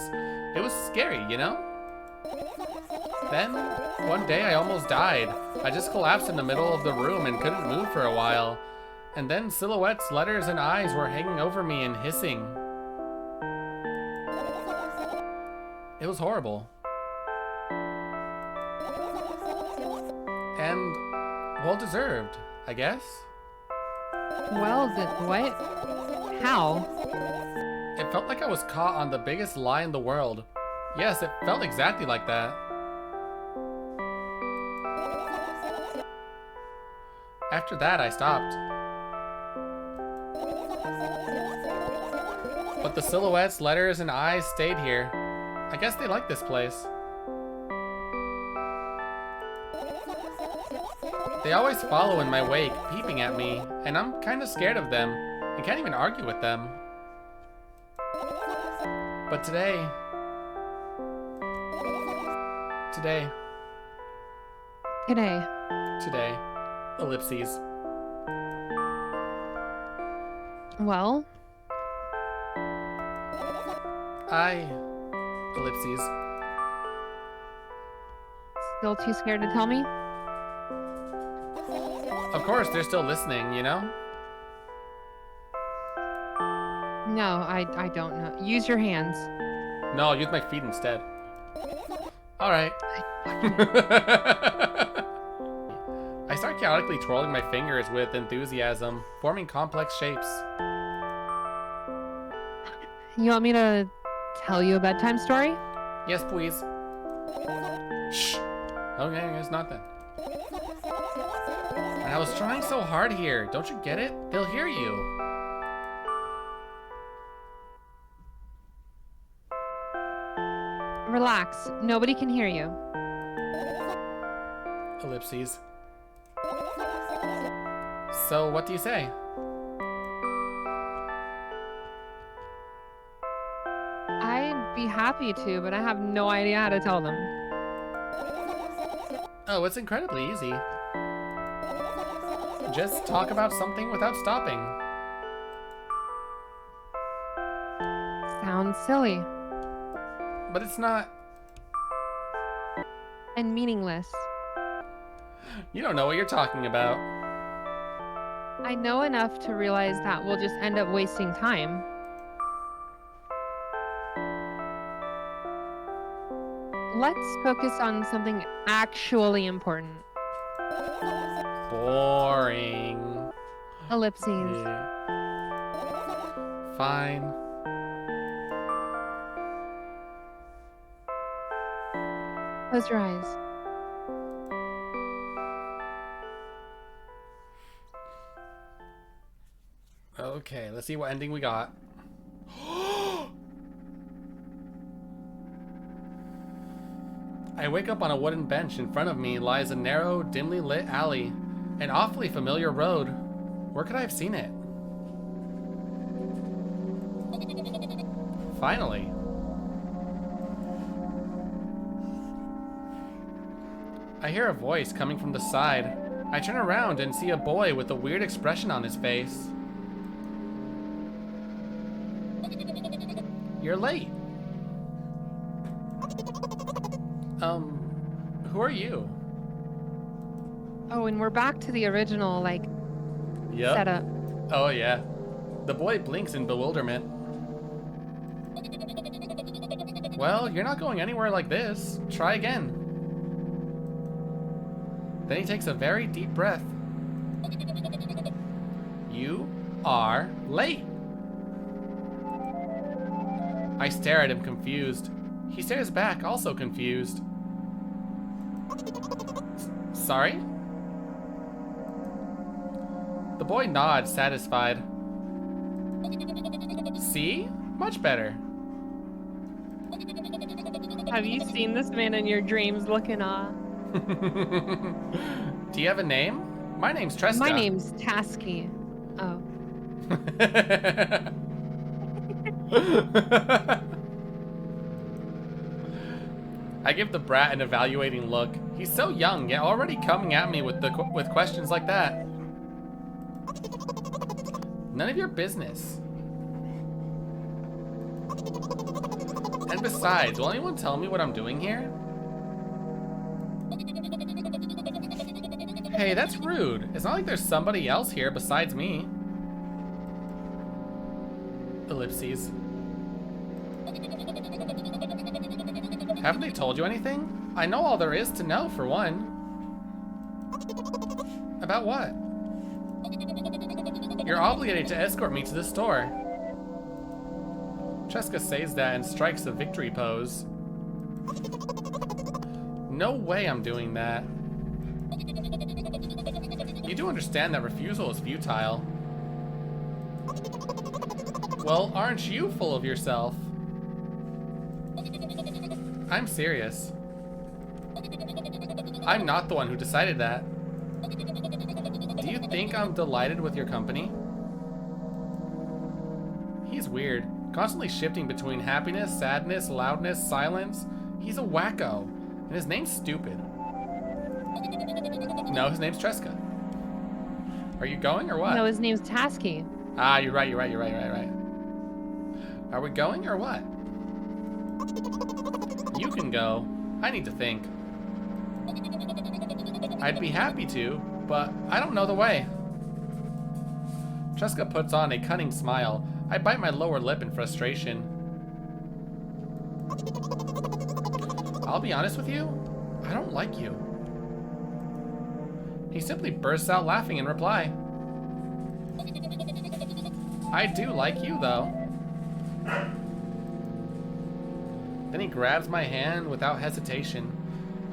It was scary, you know? Then, one day I almost died. I just collapsed in the middle of the room and couldn't move for a while. And then silhouettes, letters, and eyes were hanging over me and hissing. It was horrible. And well-deserved, I guess. Well, what? How? It felt like I was caught on the biggest lie in the world. Yes, it felt exactly like that. After that, I stopped. But the silhouettes, letters, and eyes stayed here. I guess they like this place. They always follow in my wake, peeping at me, and I'm kind of scared of them, and can't even argue with them. But today, ellipses. Well, ellipses. still too scared to tell me? Of course, they're still listening, you know? No, I don't know. Use your hands. No, I'll use my feet instead. Alright. I start chaotically twirling my fingers with enthusiasm, forming complex shapes. You want me to tell you a bedtime story? Yes, please. Shh. Okay, it's not that. And I was trying so hard here. Don't you get it? They'll hear you. Relax. Nobody can hear you. Ellipses. So, what do you say? I'd be happy to, but I have no idea how to tell them. Oh, it's incredibly easy. Just talk about something without stopping. Sounds silly. But it's not. And meaningless. You don't know what you're talking about. I know enough to realize that we'll just end up wasting time. Let's focus on something actually important. Boring. Ellipses. Yeah. Fine. Close your eyes. Okay, let's see what ending we got. I wake up on a wooden bench. In front of me lies a narrow, dimly lit alley. An awfully familiar road. Where could I have seen it? Finally. I hear a voice coming from the side. I turn around and see a boy with a weird expression on his face. You're late. Who are you? Oh, and we're back to the original, setup. Oh, yeah. The boy blinks in bewilderment. Well, you're not going anywhere like this. Try again. Then he takes a very deep breath. You are late. I stare at him confused. He stares back, also confused. Sorry? The boy nods, satisfied. See? Much better. Have you seen this man in your dreams looking off? Do you have a name? My name's Tresca. My name's Tasky. Oh. I give the brat an evaluating look. He's so young, yet already coming at me with questions like that. None of your business. And besides, will anyone tell me what I'm doing here? Hey, that's rude. It's not like there's somebody else here besides me. Ellipses. Haven't they told you anything? I know all there is to know, for one. About what? You're obligated to escort me to the store. Cheska says that and strikes a victory pose. No way I'm doing that. You do understand that refusal is futile. Well, aren't you full of yourself? I'm serious. I'm not the one who decided that. Do you think I'm delighted with your company? He's weird, constantly shifting between happiness, sadness, loudness, silence. He's a wacko, and his name's stupid. No, his name's Treska. Are you going or what? No, his name's Tasky. Ah, you're right. Are we going or what? You can go. I need to think. I'd be happy to, but I don't know the way. Treska puts on a cunning smile. I bite my lower lip in frustration. I'll be honest with you, I don't like you. He simply bursts out laughing in reply. I do like you, though. Then he grabs my hand without hesitation.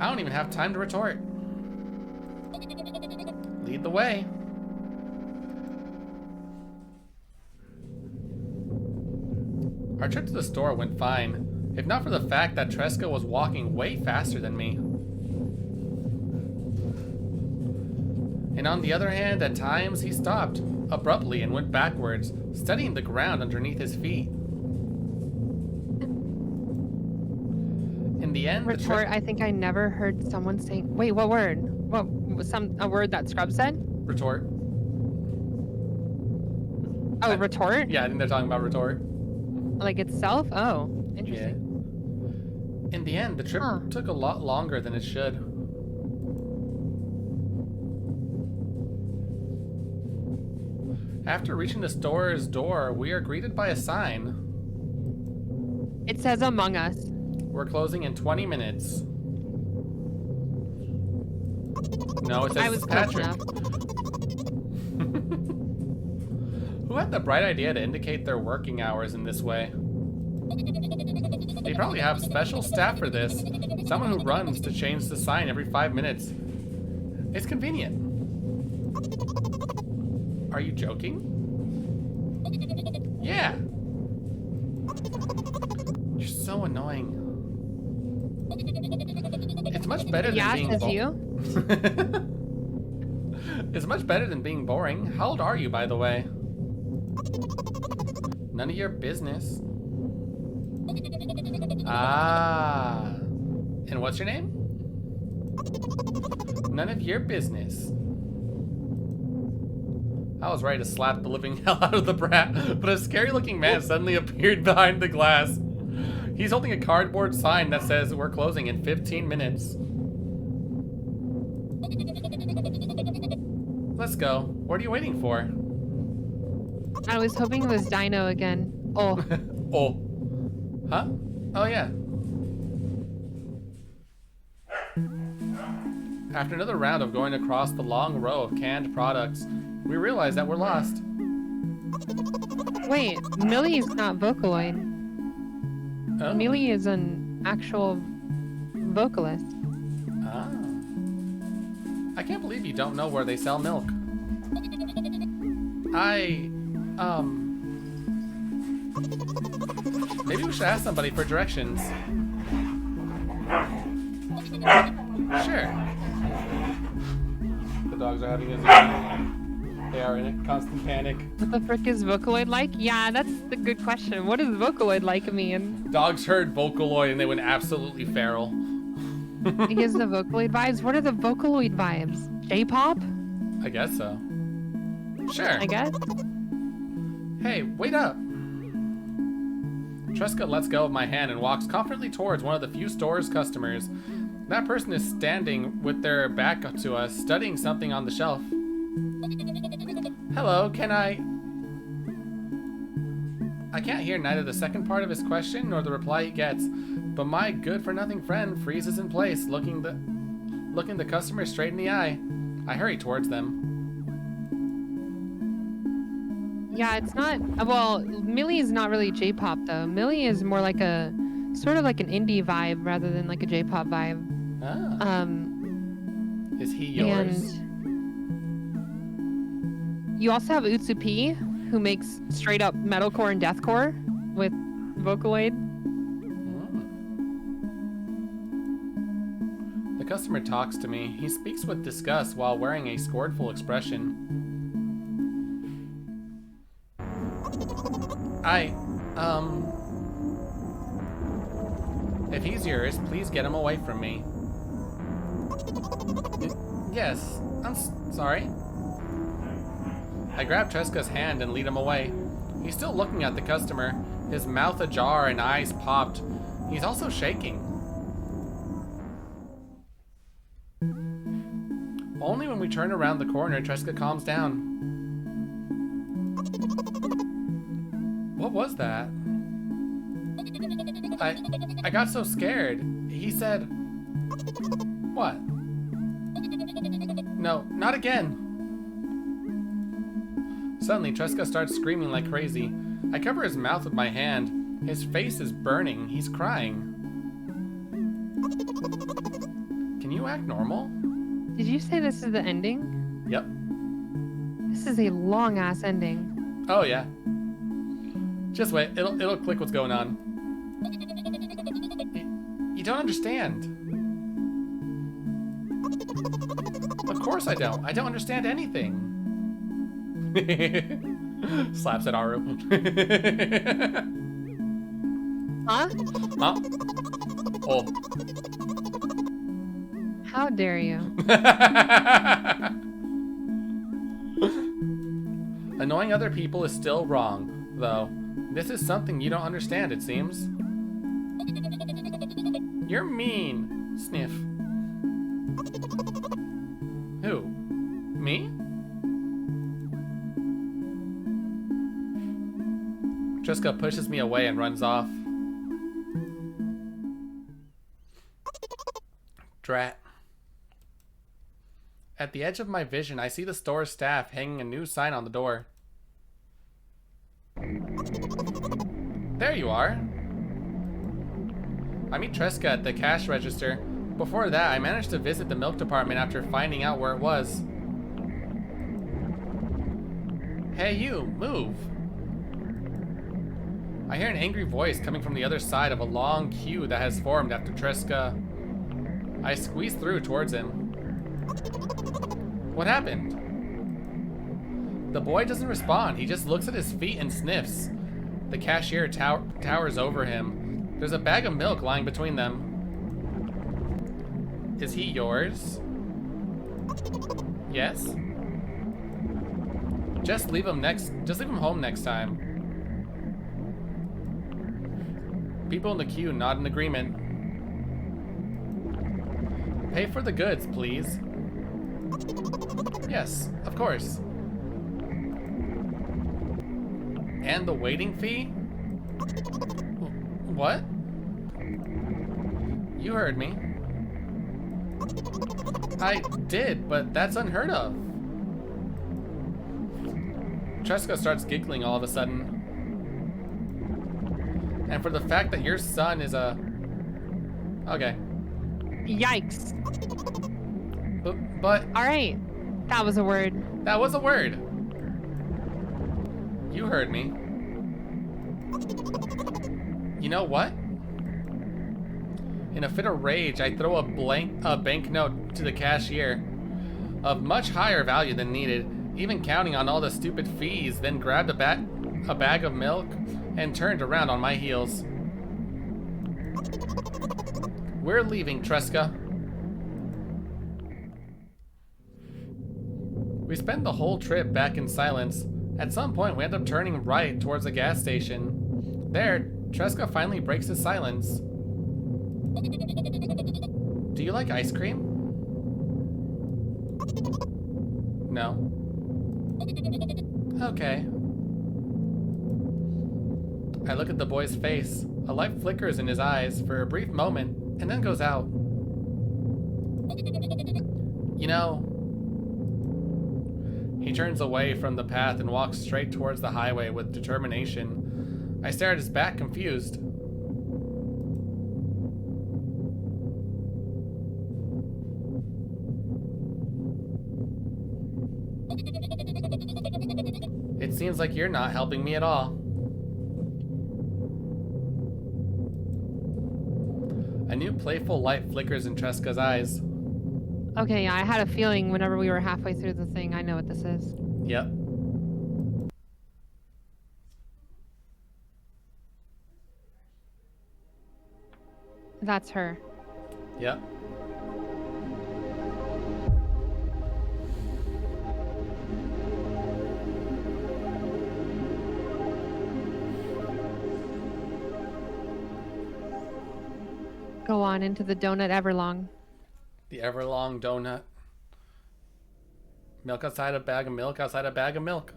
I don't even have time to retort. Lead the way. Our trip to the store went fine, if not for the fact that Treska was walking way faster than me. And on the other hand, at times he stopped abruptly and went backwards, studying the ground underneath his feet. In the end, Retort, I think I never heard someone saying, wait, what word? What, a word that Scrub said? Retort. Oh, retort? Yeah, I think they're talking about retort. Like itself? Oh, interesting. Yeah. In the end, the trip took a lot longer than it should. After reaching the store's door, we are greeted by a sign. It says Among Us. We're closing in 20 minutes. No, it says I was Patrick. close enough. Who had the bright idea to indicate their working hours in this way? They probably have special staff for this. Someone who runs to change the sign every 5 minutes. It's convenient. Are you joking? Yeah. You're so annoying. It's much better than being It's much better than being boring. How old are you, by the way? None of your business. Ah. And what's your name? None of your business. I was ready to slap the living hell out of the brat, but a scary-looking man suddenly appeared behind the glass. He's holding a cardboard sign that says we're closing in 15 minutes. Let's go. What are you waiting for? I was hoping it was Dino again. Oh. Oh. Huh? Oh, yeah. After another round of going across the long row of canned products, we realize that we're lost. Wait, Millie's not Vocaloid. Oh. Millie is an actual vocalist. Ah. I can't believe you don't know where they sell milk. Maybe we should ask somebody for directions. Sure. The dogs are having a zoo. They are in a constant panic. What the frick is Vocaloid like? Yeah, that's the good question. What does Vocaloid like mean? Dogs heard Vocaloid and they went absolutely feral. It gives the Vocaloid vibes. What are the Vocaloid vibes? J-pop? I guess so. Sure. I guess. Hey, wait up. Tresca lets go of my hand and walks confidently towards one of the few store's customers. That person is standing with their back to us, studying something on the shelf. Hello, can I can't hear neither the second part of his question nor the reply he gets, but my good-for-nothing friend freezes in place, looking the customer straight in the eye. I hurry towards them. Yeah, it's not. Well, Millie is not really J-pop though. Millie is more like a sort of like an indie vibe rather than like a J-pop vibe. Ah. Is he yours? And you also have Utsup, who makes straight up metalcore and deathcore with Vocaloid. The customer talks to me. He speaks with disgust while wearing a scornful expression. If he's yours, please get him away from me. Yes, I'm sorry. I grab Tresca's hand and lead him away. He's still looking at the customer, his mouth ajar and eyes popped. He's also shaking. Only when we turn around the corner, Tresca calms down. What was that? I got so scared. He said... What? No, not again. Suddenly, Tresca starts screaming like crazy. I cover his mouth with my hand. His face is burning. He's crying. Can you act normal? Did you say this is the ending? Yep. This is a long-ass ending. Oh, yeah. Just wait. It'll click what's going on. You don't understand. Of course I don't. I don't understand anything. Slaps at Aru. Huh? Huh? Oh. How dare you? Annoying other people is still wrong, though. This is something you don't understand, it seems. You're mean. Sniff. Who? Me? Tresca pushes me away and runs off. Drat. At the edge of my vision, I see the store's staff hanging a new sign on the door. There you are. I meet Tresca at the cash register. Before that, I managed to visit the milk department after finding out where it was. Hey you, move. I hear an angry voice coming from the other side of a long queue that has formed after Tresca. I squeeze through towards him. What happened? The boy doesn't respond. He just looks at his feet and sniffs. The cashier towers over him. There's a bag of milk lying between them. Is he yours? Yes? Just leave him home next time. People in the queue nod in agreement. Pay for the goods, please. Yes, of course. And the waiting fee? What? You heard me. I did, but that's unheard of. Tresca starts giggling all of a sudden. And for the fact that your son is a... Okay. Yikes. But... Alright. That was a word. That was a word. You heard me. You know what? In a fit of rage, I throw a banknote to the cashier of much higher value than needed, even counting on all the stupid fees, then grabbed a bag of milk and turned around on my heels. We're leaving, Tresca. We spend the whole trip back in silence. At some point, we end up turning right towards a gas station. There, Tresca finally breaks his silence. Do you like ice cream? No. Okay. I look at the boy's face. A light flickers in his eyes for a brief moment, and then goes out. You know... He turns away from the path and walks straight towards the highway with determination. I stare at his back, confused. It seems like you're not helping me at all. A new playful light flickers in Tresca's eyes. Okay, yeah, I had a feeling whenever we were halfway through the thing, I know what this is. Yep. That's her. Yep. Go on into the donut Everlong. The Everlong donut. Milk outside a bag of milk outside a bag of milk.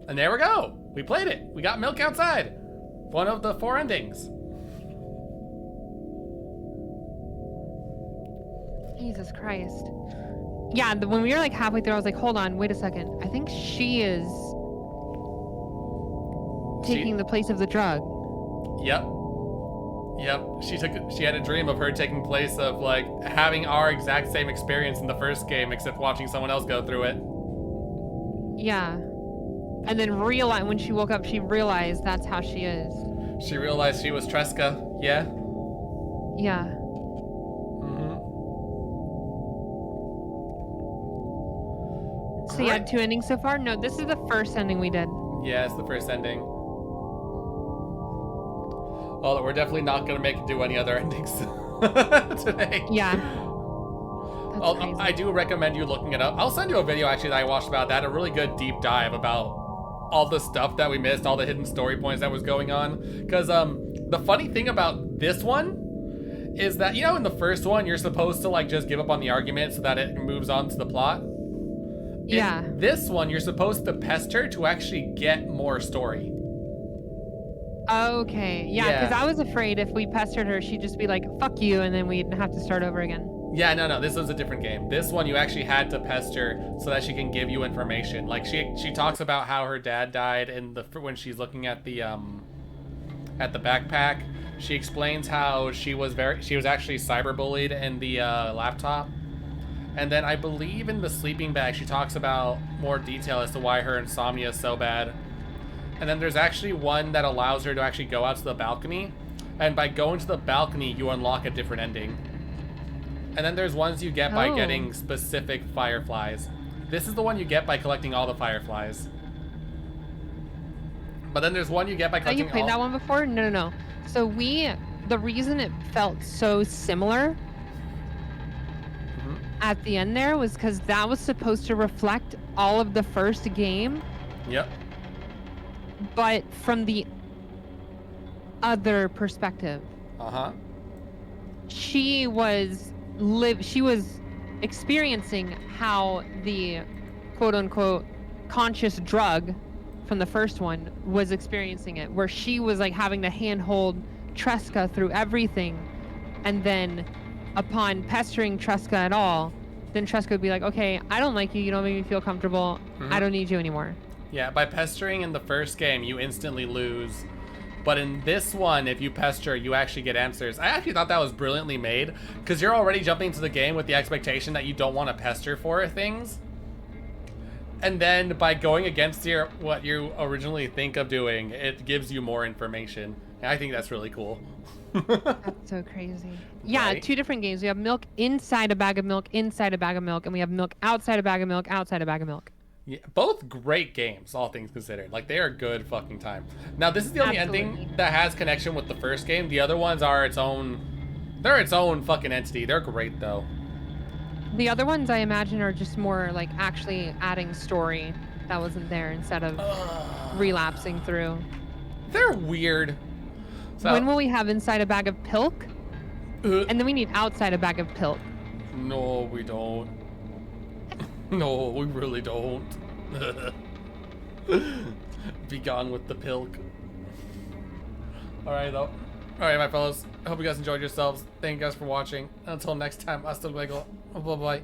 And there we go. We played it. We got milk outside. One of the 4 endings. Jesus Christ. Yeah, when we were like halfway through, I was like, hold on, wait a second. I think she is taking the place of the drug. Yep. Yep. She had a dream of her taking place of like having our exact same experience in the first game, except watching someone else go through it. Yeah. And then when she woke up, she realized that's how she is. She realized she was Tresca. Yeah. Yeah. So you had 2 endings so far? No, this is the first ending we did. Yeah, it's the first ending. Although we're definitely not going to make it do any other endings today. Yeah. I do recommend you looking it up. I'll send you a video actually that I watched about that. A really good deep dive about all the stuff that we missed, all the hidden story points that was going on. Because the funny thing about this one is that, you know, in the first one, you're supposed to like just give up on the argument so that it moves on to the plot. Yeah. In this one, you're supposed to pester to actually get more story. Okay. Yeah, because I was afraid if we pestered her, she'd just be like, fuck you, and then we'd have to start over again. Yeah, no, this was a different game. This one, you actually had to pester so that she can give you information. Like, she talks about how her dad died when she's looking at the backpack. She explains how she was actually cyberbullied in the laptop. And then I believe in the sleeping bag, she talks about more detail as to why her insomnia is so bad. And then there's actually one that allows her to actually go out to the balcony. And by going to the balcony, you unlock a different ending. And then there's ones you get by getting specific fireflies. This is the one you get by collecting all the fireflies. But then there's one you get by collecting you played that one before? No. So the reason it felt so similar at the end there was because that was supposed to reflect all of the first game. Yep. But from the other perspective. Uh-huh. She was experiencing how the quote-unquote conscious drug from the first one was experiencing it, where she was like having to handhold Tresca through everything, and then upon pestering Tresca at all, then Tresca would be like, okay, I don't like you, you don't make me feel comfortable, I don't need you anymore. Yeah, by pestering in the first game, you instantly lose. But in this one, if you pester, you actually get answers. I actually thought that was brilliantly made, because you're already jumping into the game with the expectation that you don't want to pester for things. And then by going against what you originally think of doing, it gives you more information. And I think that's really cool. That's so crazy. Yeah, right? 2 different games. We have milk inside a bag of milk, inside a bag of milk, and we have milk outside a bag of milk, outside a bag of milk. Yeah, both great games, all things considered. Like, they are good fucking time. Now, this is the only ending that has connection with the first game. The other ones are they're its own fucking entity. They're great, though. The other ones I imagine are just more like actually adding story that wasn't there instead of relapsing through. They're weird. So, When will we have inside a bag of pilk? And then we need outside a bag of pilk. no, we don't. No, we really don't. Be gone with the pilk. Alright, though. Alright, my fellas. I hope you guys enjoyed yourselves. Thank you guys for watching. Until next time, hasta luego. Bye-bye.